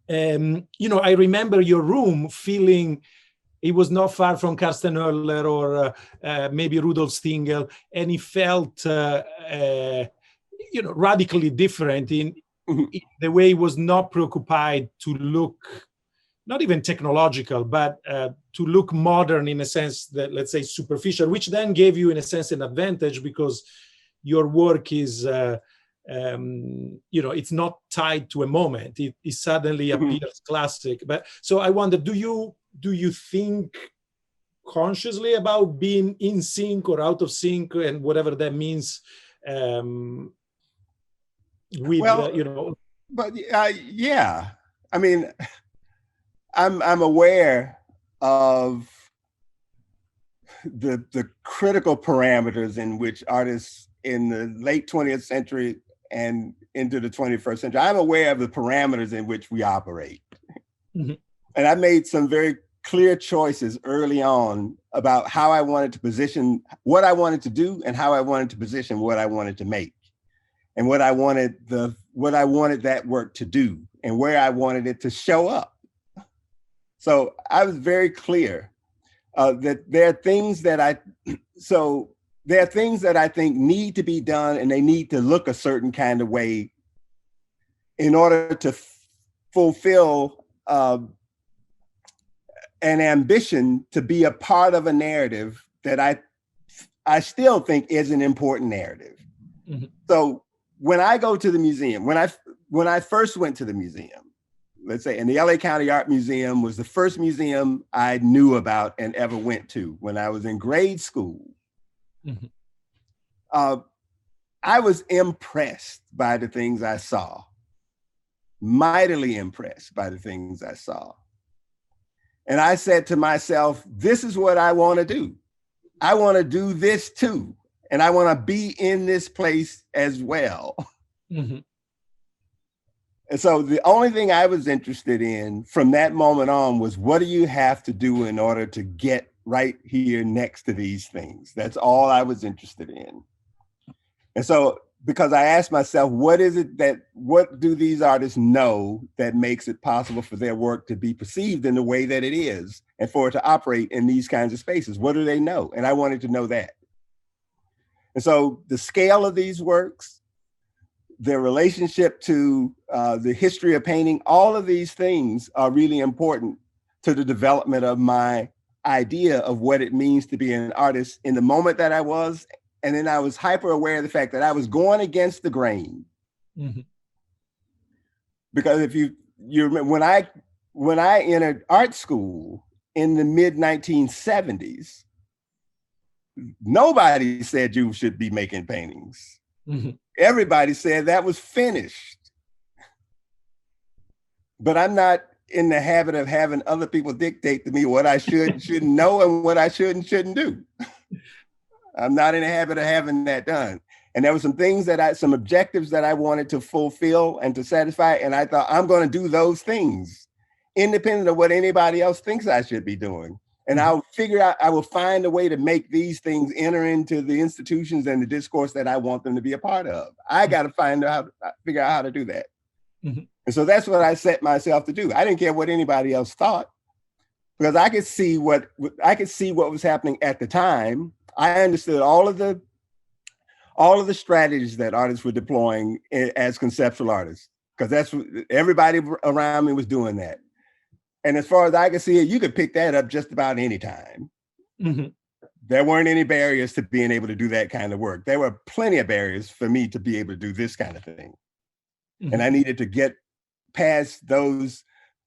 And, you know, I remember your room feeling it was not far from Carsten Höller or maybe Rudolf Stingel, and it felt, you know, radically different in the way it was not preoccupied to look, not even technological, but to look modern in a sense that, let's say, superficial, which then gave you, in a sense, an advantage because your work is, you know, it's not tied to a moment. It suddenly appears classic. But so I wonder, do you think consciously about being in sync or out of sync and whatever that means with, you know? But yeah, I mean, I'm aware of the critical parameters in which artists in the late 20th century and into the 21st century, I'm aware of the parameters in which we operate. Mm-hmm. And I made some very clear choices early on about how I wanted to position what I wanted to do and how I wanted to position what I wanted to make and what I wanted that work to do and where I wanted it to show up. So I was very clear that there are things that I think need to be done and they need to look a certain kind of way in order to fulfill an ambition to be a part of a narrative that I still think is an important narrative. Mm-hmm. So when I go to the museum, when I first went to the museum, let's say, and the LA County Art Museum was the first museum I knew about and ever went to when I was in grade school. Mm-hmm. I was impressed by the things I saw, mightily impressed by the things I saw. And I said to myself, this is what I want to do. I want to do this too. And I want to be in this place as well. Mm-hmm. And so the only thing I was interested in from that moment on was, what do you have to do in order to get right here next to these things? That's all I was interested in. And so, because I asked myself, what do these artists know that makes it possible for their work to be perceived in the way that it is and for it to operate in these kinds of spaces? What do they know? And I wanted to know that. And so the scale of these works, their relationship to the history of painting, all of these things are really important to the development of my idea of what it means to be an artist in the moment that I was. And then I was hyper aware of the fact that I was going against the grain. Mm-hmm. Because if you remember, when I entered art school in the mid 1970s, nobody said you should be making paintings. Mm-hmm. Everybody said that was finished. But I'm not in the habit of having other people dictate to me what I should shouldn't know and what I should and shouldn't do. I'm not in the habit of having that done. And there were some things some objectives that I wanted to fulfill and to satisfy. And I thought, I'm going to do those things independent of what anybody else thinks I should be doing. And I will find a way to make these things enter into the institutions and the discourse that I want them to be a part of. I got to figure out how to do that. Mm-hmm. And so that's what I set myself to do. I didn't care what anybody else thought, because I could see what was happening at the time. I understood all of the strategies that artists were deploying as conceptual artists, because that's what everybody around me was doing that. And as far as I could see it, you could pick that up just about any time. Mm-hmm. There weren't any barriers to being able to do that kind of work. There were plenty of barriers for me to be able to do this kind of thing. Mm-hmm. And I needed to get past those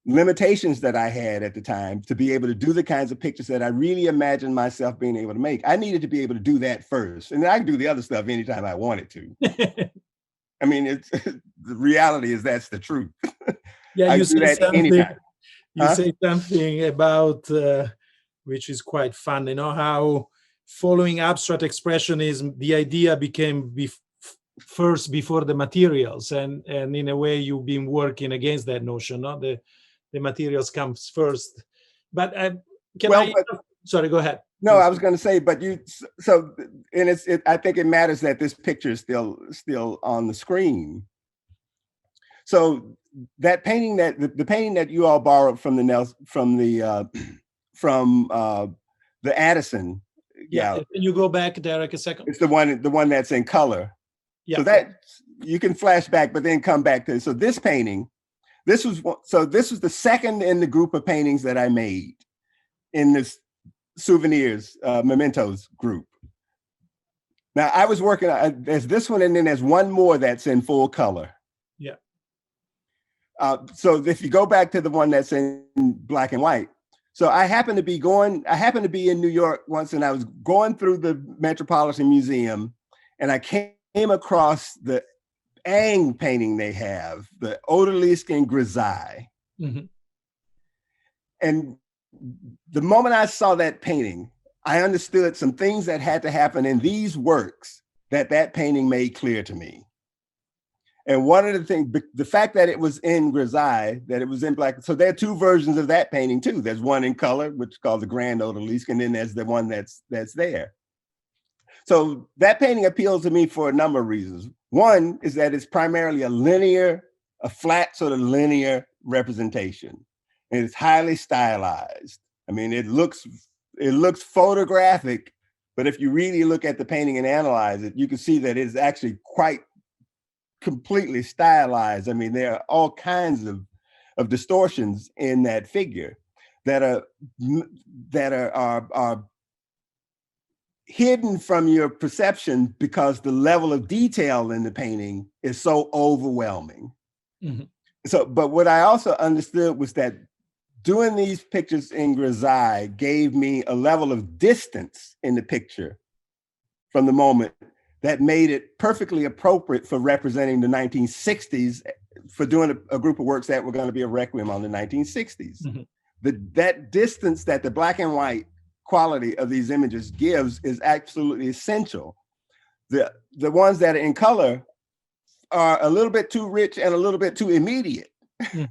limitations that I had at the time to be able to do the kinds of pictures that I really imagined myself being able to make. I needed to be able to do that first. And then I can do the other stuff anytime I wanted to. I mean, it's the reality is that's the truth. Yeah, I you can do say that anytime. You say something about, which is quite fun, how following abstract expressionism, the idea became first before the materials. And in a way, you've been working against that notion, no? The materials comes first. But sorry, go ahead. No, please. I was going to say, but I think it matters that this picture is still on the screen. So that painting the painting that you all borrowed from the Addison. Yeah. Can you go back, Derek, a second? It's the one that's in color. Yeah. So that you can flash back, but then come back to. So this painting, this was the second in the group of paintings that I made in this souvenirs, mementos group. Now I was working, there's this one, and then there's one more that's in full color. Yeah. So if you go back to the one that's in black and white. So I happened to be in New York once, and I was going through the Metropolitan Museum, and I came across the Ang painting they have, the Odalisque and Grisaille. Mm-hmm. And the moment I saw that painting, I understood some things that had to happen in these works that painting made clear to me. And one of the things, the fact that it was in Grisaille, that it was in black, so there are two versions of that painting too. There's one in color, which is called the Grand Odalisque, and then there's the one that's there. So that painting appeals to me for a number of reasons. One is that it's primarily a flat sort of linear representation. And it's highly stylized. I mean, it looks photographic, but if you really look at the painting and analyze it, you can see that it's actually quite completely stylized. I mean, there are all kinds of distortions in that figure that are hidden from your perception because the level of detail in the painting is so overwhelming. Mm-hmm. So, but what I also understood was that doing these pictures in Grisaille gave me a level of distance in the picture from the moment that made it perfectly appropriate for representing the 1960s, for doing a group of works that were going to be a requiem on the 1960s. Mm-hmm. That distance that the black and white quality of these images gives is absolutely essential. The ones that are in color are a little bit too rich and a little bit too immediate. Mm-hmm.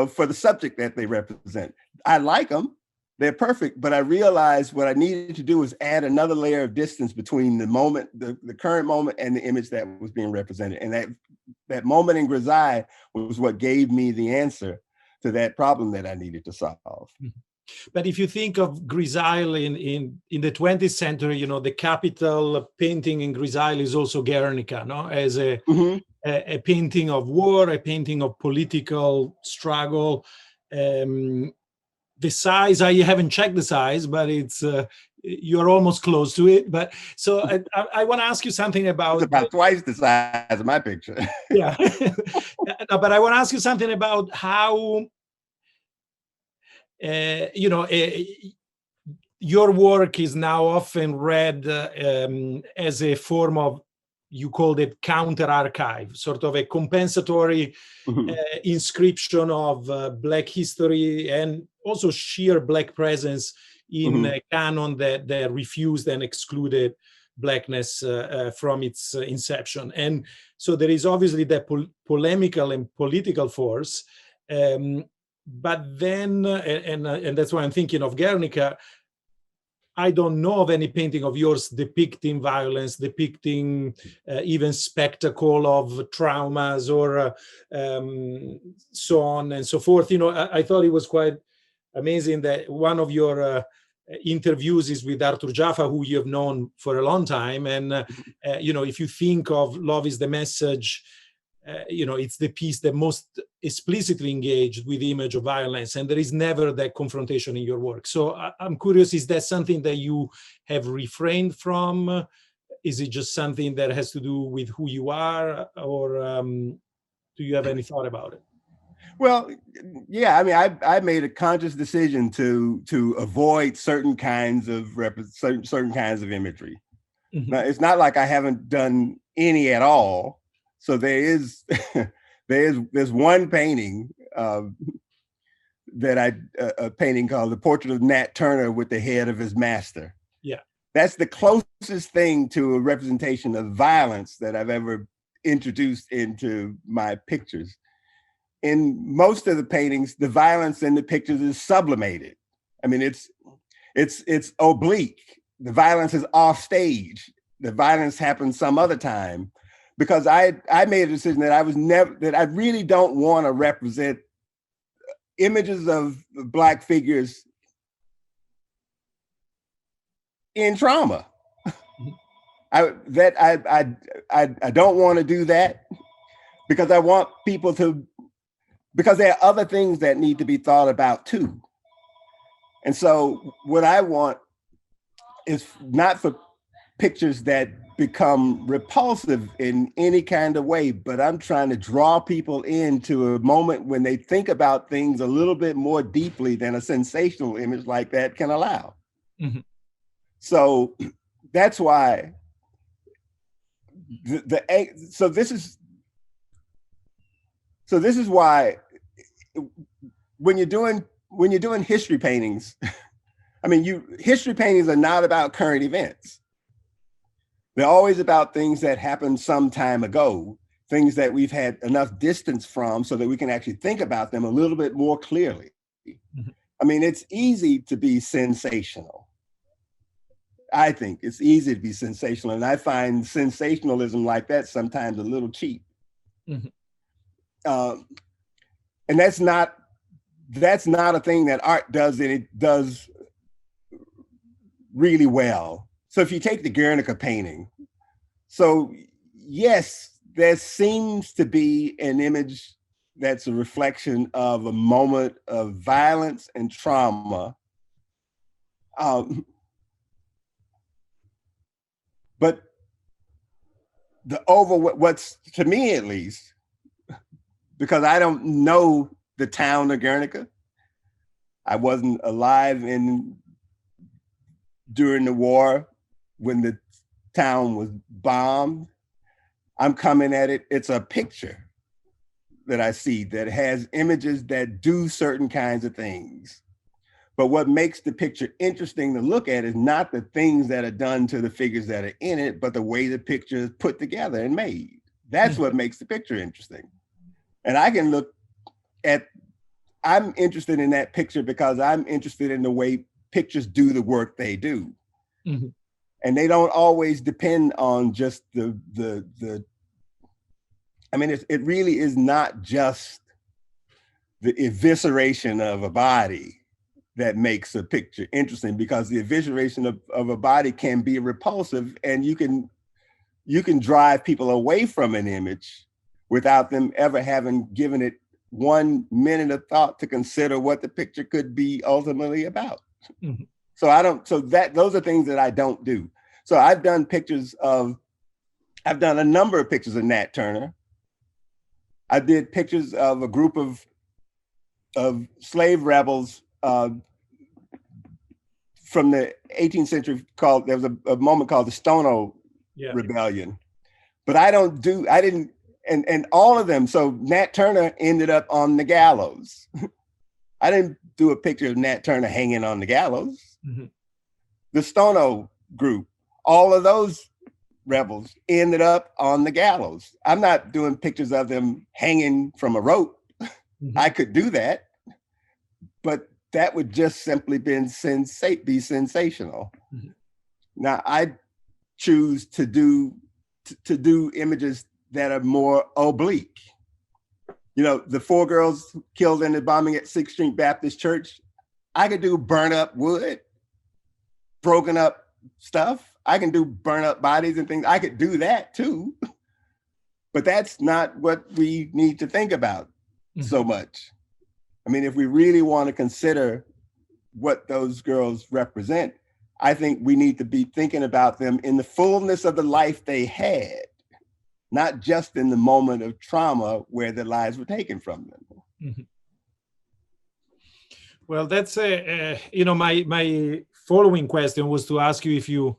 For the subject that they represent. I like them, they're perfect, but I realized what I needed to do was add another layer of distance between the moment, the current moment, and the image that was being represented. And that moment in Grisaille was what gave me the answer to that problem that I needed to solve. But if you think of Grisaille in the 20th century, the capital painting in Grisaille is also Guernica, no? As a painting of war, a painting of political struggle. The size, I haven't checked the size, but it's you're almost close to it. But so I want to ask you something about. It's about twice the size of my picture. Yeah, no, but I want to ask you something about how your work is now often read as a form of, you called it counter archive, sort of a compensatory inscription of Black history and also sheer Black presence in a canon that refused and excluded Blackness from its inception. And so there is obviously that polemical and political force. But then, and that's why I'm thinking of Guernica, I don't know of any painting of yours depicting violence, depicting even spectacle of traumas or so on and so forth. I thought it was quite amazing that one of your interviews is with Arthur Jaffa, who you have known for a long time. And, if you think of Love is the Message, it's the piece that most explicitly engaged with the image of violence, and there is never that confrontation in your work. So I'm curious, is that something that you have refrained from? Is it just something that has to do with who you are, or do you have any thought about it? Well, yeah, I mean, I made a conscious decision to avoid certain kinds of certain kinds of imagery. Mhm. Now, it's not like I haven't done any at all. So there is there's one painting that a painting called The Portrait of Nat Turner with the Head of His Master. Yeah. That's the closest thing to a representation of violence that I've ever introduced into my pictures. In most of the paintings, the violence in the pictures is sublimated. I mean, it's oblique. The violence is off stage. The violence happens some other time, because I made a decision that I really don't want to represent images of Black figures in trauma. I don't want to do that, because I want people to, because there are other things that need to be thought about too. And so what I want is not for pictures that become repulsive in any kind of way, but I'm trying to draw people into a moment when they think about things a little bit more deeply than a sensational image like that can allow. Mm-hmm. So that's why so this is why when you're doing history paintings, I mean, history paintings are not about current events. They're always about things that happened some time ago, things that we've had enough distance from so that we can actually think about them a little bit more clearly. Mm-hmm. I mean, it's easy to be sensational. I think it's easy to be sensational, and I find sensationalism like that sometimes a little cheap. Mm-hmm. And that's not a thing that art does, and it does really well. So if you take the Guernica painting, so yes, there seems to be an image that's a reflection of a moment of violence and trauma. But what's, to me at least, because I don't know the town of Guernica, I wasn't alive during the war when the town was bombed. I'm coming at it, it's a picture that I see that has images that do certain kinds of things. But what makes the picture interesting to look at is not the things that are done to the figures that are in it, but the way the picture is put together and made. That's what makes the picture interesting. And I can look at, I'm interested in that picture because I'm interested in the way pictures do the work they do. Mm-hmm. And they don't always depend on just I mean, it really is not just the evisceration of a body that makes a picture interesting, because the evisceration of a body can be repulsive, and you can drive people away from an image without them ever having given it 1 minute of thought to consider what the picture could be ultimately about. Mm-hmm. Those are things that I don't do. So I've done a number of pictures of Nat Turner. I did pictures of a group of slave rebels from the 18th century there was a moment called the Stono Rebellion. But and all of them, so Nat Turner ended up on the gallows. I didn't do a picture of Nat Turner hanging on the gallows. Mm-hmm. The Stono group, all of those rebels ended up on the gallows. I'm not doing pictures of them hanging from a rope. Mm-hmm. I could do that, but that would just simply be sensational. Mm-hmm. Now I choose to do images that are more oblique. You know, the 4 girls killed in the bombing at 6th Street Baptist Church, I could do burn up wood, broken up stuff. I can do burn up bodies and things. I could do that too. But that's not what we need to think about so much. I mean, if we really want to consider what those girls represent, I think we need to be thinking about them in the fullness of the life they had, not just in the moment of trauma where their lives were taken from them. Mhm. Well, that's my following question was to ask you if you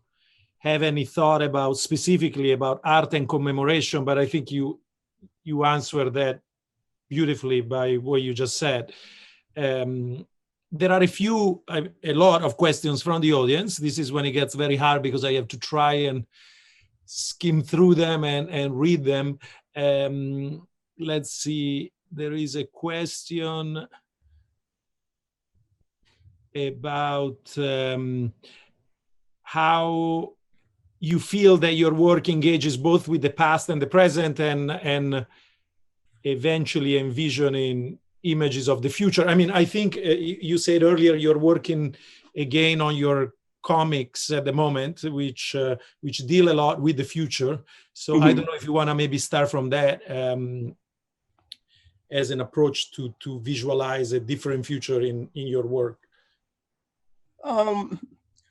have any thought about specifically about art and commemoration, but I think you answered that beautifully by what you just said. There are a lot of questions from the audience. This is when it gets very hard because I have to try and skim through them and read them. Let's see, there is a question about how you feel that your work engages both with the past and the present and eventually envisioning images of the future. I mean, I think you said earlier you're working again on your comics at the moment, which deal a lot with the future. So I don't know if you want to maybe start from that as an approach to visualize a different future in your work.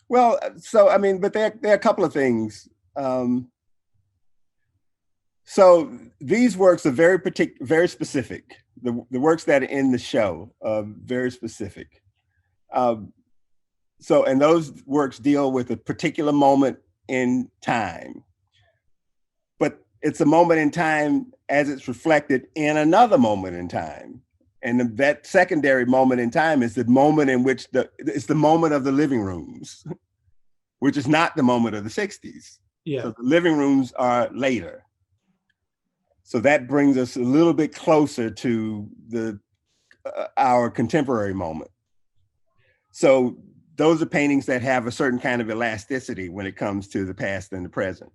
Well, so I mean, but there are a couple of things. So these works are very specific. The works that are in the show are very specific. So, and those works deal with a particular moment in time, but it's a moment in time as it's reflected in another moment in time. And that secondary moment in time is the moment in which it's the moment of the living rooms, which is not the moment of the 60s. Yeah. So the living rooms are later. So that brings us a little bit closer to our contemporary moment. So those are paintings that have a certain kind of elasticity when it comes to the past and the present.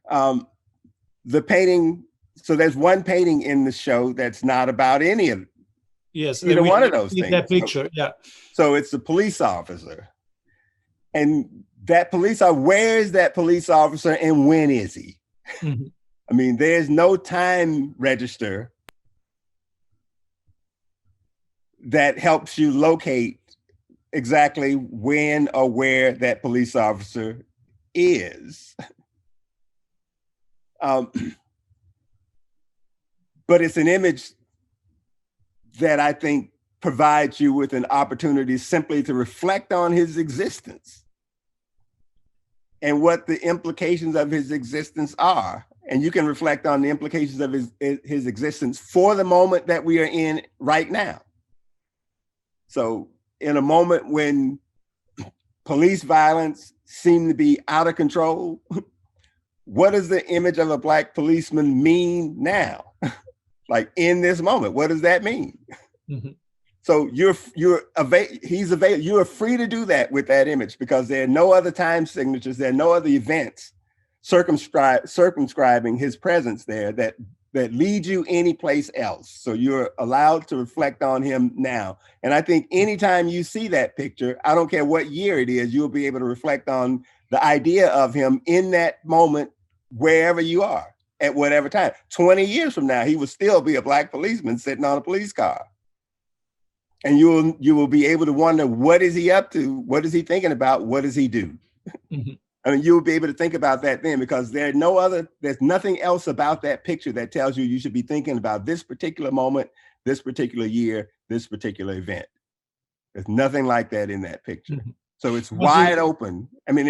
The painting, so there's one painting in the show that's not about any of either one of those things. That picture, yeah. So it's the police officer. And that police officer, where is that police officer and when is he? Mm-hmm. I mean, there's no time register that helps you locate exactly when or where that police officer is. But it's an image that I think provides you with an opportunity simply to reflect on his existence and what the implications of his existence are. And you can reflect on the implications of his existence for the moment that we are in right now. So in a moment when police violence seemed to be out of control, what does the image of a Black policeman mean now? Like in this moment, what does that mean? Mm-hmm. So you're free to do that with that image because there are no other time signatures, there are no other events circumscribing his presence there that lead you anyplace else. So you're allowed to reflect on him now. And I think anytime you see that picture, I don't care what year it is, you'll be able to reflect on the idea of him in that moment, wherever you are, at whatever time. 20 years from now, he will still be a Black policeman sitting on a police car. And you will be able to wonder, what is he up to? What is he thinking about? What does he do? Mm-hmm. I mean, you'll be able to think about that then because there's nothing else about that picture that tells you should be thinking about this particular moment, this particular year, this particular event. There's nothing like that in that picture. Mm-hmm. So it's wide open. I mean,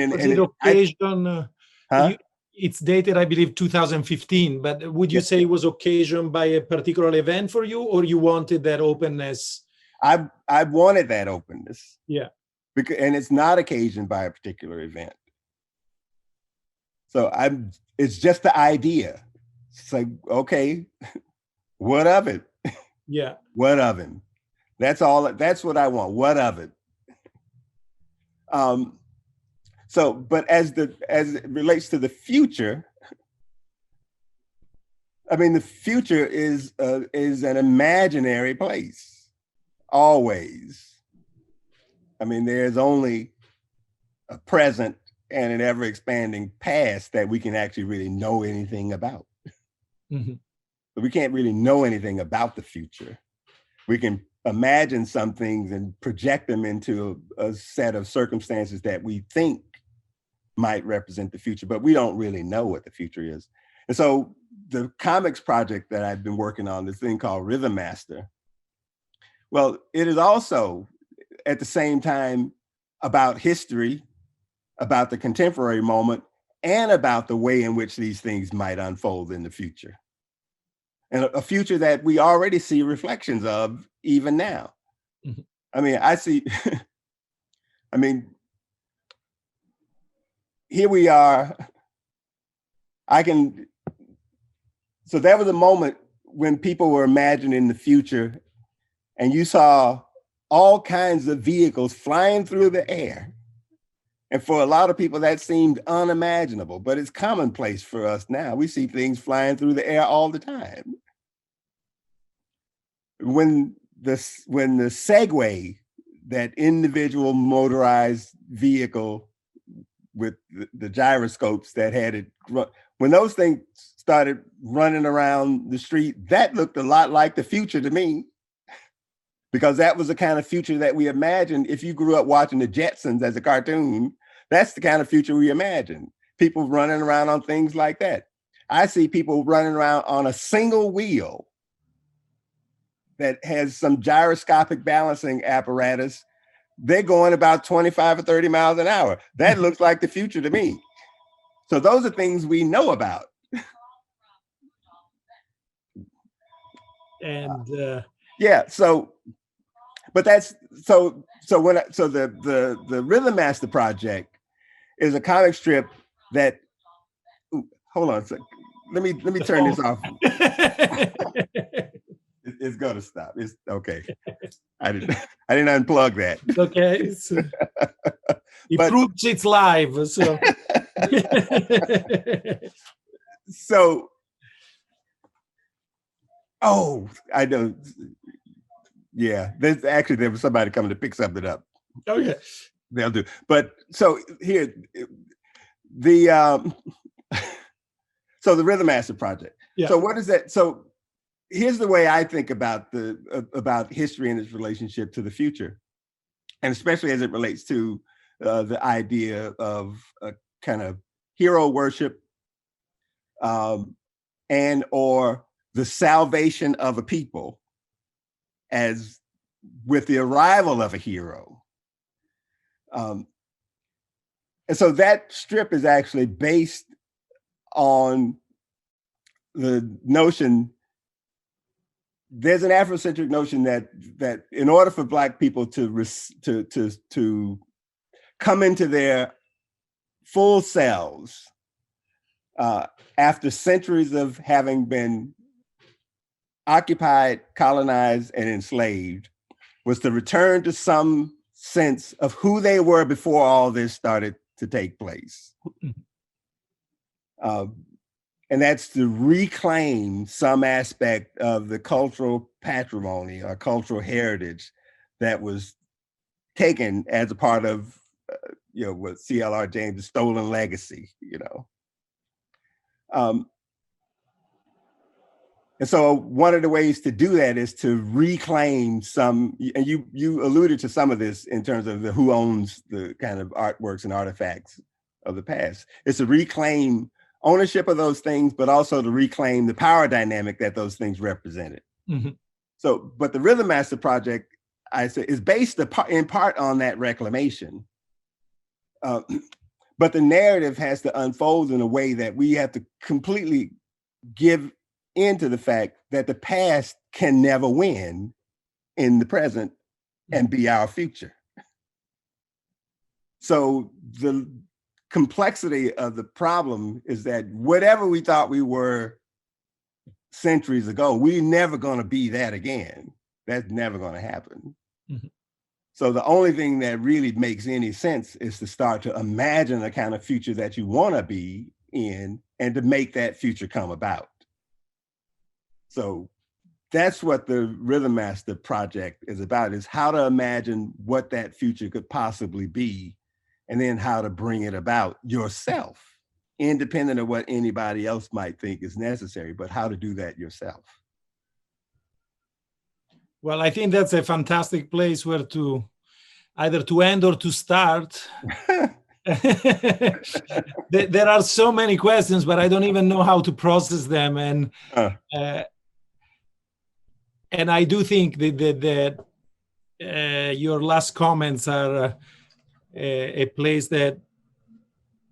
it's dated, I believe, 2015, but would you say it was occasioned by a particular event for you, or you wanted that openness? I wanted that openness. Yeah. And it's not occasioned by a particular event. So it's just the idea. It's like, okay, what of it? Yeah. What of him? That's all. That's what I want. What of it? So, but as it relates to the future, I mean, the future is an imaginary place, always. I mean, there's only a present and an ever-expanding past that we can actually really know anything about. Mm-hmm. But we can't really know anything about the future. We can imagine some things and project them into a set of circumstances that we think might represent the future, but we don't really know what the future is. And so the comics project that I've been working on, this thing called Rhythm Master, well, it is also at the same time about history, about the contemporary moment, and about the way in which these things might unfold in the future. And a future that we already see reflections of even now. Mm-hmm. I mean, I see, I mean, here we are. So that was a moment when people were imagining the future and you saw all kinds of vehicles flying through the air. And for a lot of people, that seemed unimaginable, but it's commonplace for us now. We see things flying through the air all the time. When the Segway, that individual motorized vehicle with the gyroscopes that had it, when those things started running around the street, that looked a lot like the future to me, because that was the kind of future that we imagined. If you grew up watching the Jetsons as a cartoon, that's the kind of future we imagined. People running around on things like that. I see people running around on a single wheel that has some gyroscopic balancing apparatus. They're going about 25 or 30 miles an hour. That looks like the future to me. So those are things we know about. And yeah, so, but that's so the Rhythm Master project is a comic strip that, hold on a second. Let me turn this off. It's gonna stop. It's okay. I didn't unplug that. Okay. It proves it's live. So so I know. Yeah, there was somebody coming to pick something up. Okay. They'll do. But so here, the so the Rhythm Master project. Yeah. So what is that? So here's the way I think about about history and its relationship to the future, and especially as it relates to the idea of a kind of hero worship, and or the salvation of a people, as with the arrival of a hero. And so that strip is actually based on the notion, there's an Afrocentric notion that in order for Black people to come into their full selves after centuries of having been occupied, colonized, and enslaved, was to return to some sense of who they were before all this started to take place. And that's to reclaim some aspect of the cultural patrimony or cultural heritage that was taken as a part of, what C.L.R. James' stolen legacy, And so one of the ways to do that is to reclaim some, and you alluded to some of this in terms of who owns the kind of artworks and artifacts of the past. It's to reclaim ownership of those things, but also to reclaim the power dynamic that those things represented. Mm-hmm. So, but the Rhythm Master project, I say, is based in part on that reclamation. But the narrative has to unfold in a way that we have to completely give into the fact that the past can never win in the present and be our future. So the complexity of the problem is that whatever we thought we were centuries ago, we're never going to be that again. That's never going to happen. Mm-hmm. So the only thing that really makes any sense is to start to imagine the kind of future that you want to be in and to make that future come about. So that's what the Rhythm Master project is about, is how to imagine what that future could possibly be, and then how to bring it about yourself, independent of what anybody else might think is necessary, but how to do that yourself. Well, I think that's a fantastic place where to either to end or to start. There are so many questions, but I don't even know how to process them. And I do think that your last comments are a place that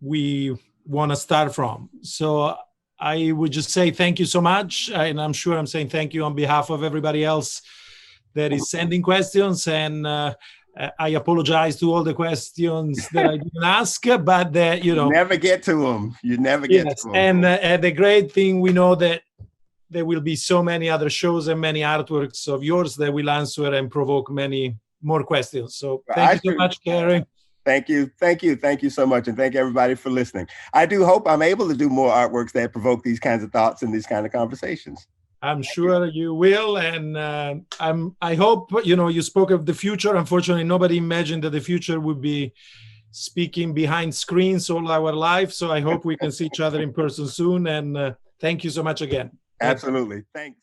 we want to start from. So I would just say thank you so much. And I'm sure I'm saying thank you on behalf of everybody else that is sending questions. And I apologize to all the questions that I didn't ask, but you never get to them. You never get to them. And the great thing, we know that there will be so many other shows and many artworks of yours that will answer and provoke many more questions. So thank you so much, Kerry. Thank you so much, and thank everybody for listening. I do hope I'm able to do more artworks that provoke these kinds of thoughts and these kind of conversations. I'm sure you will, and I hope, you spoke of the future. Unfortunately, nobody imagined that the future would be speaking behind screens all our life. So I hope we can see each other in person soon. And thank you so much again. Absolutely. Thanks.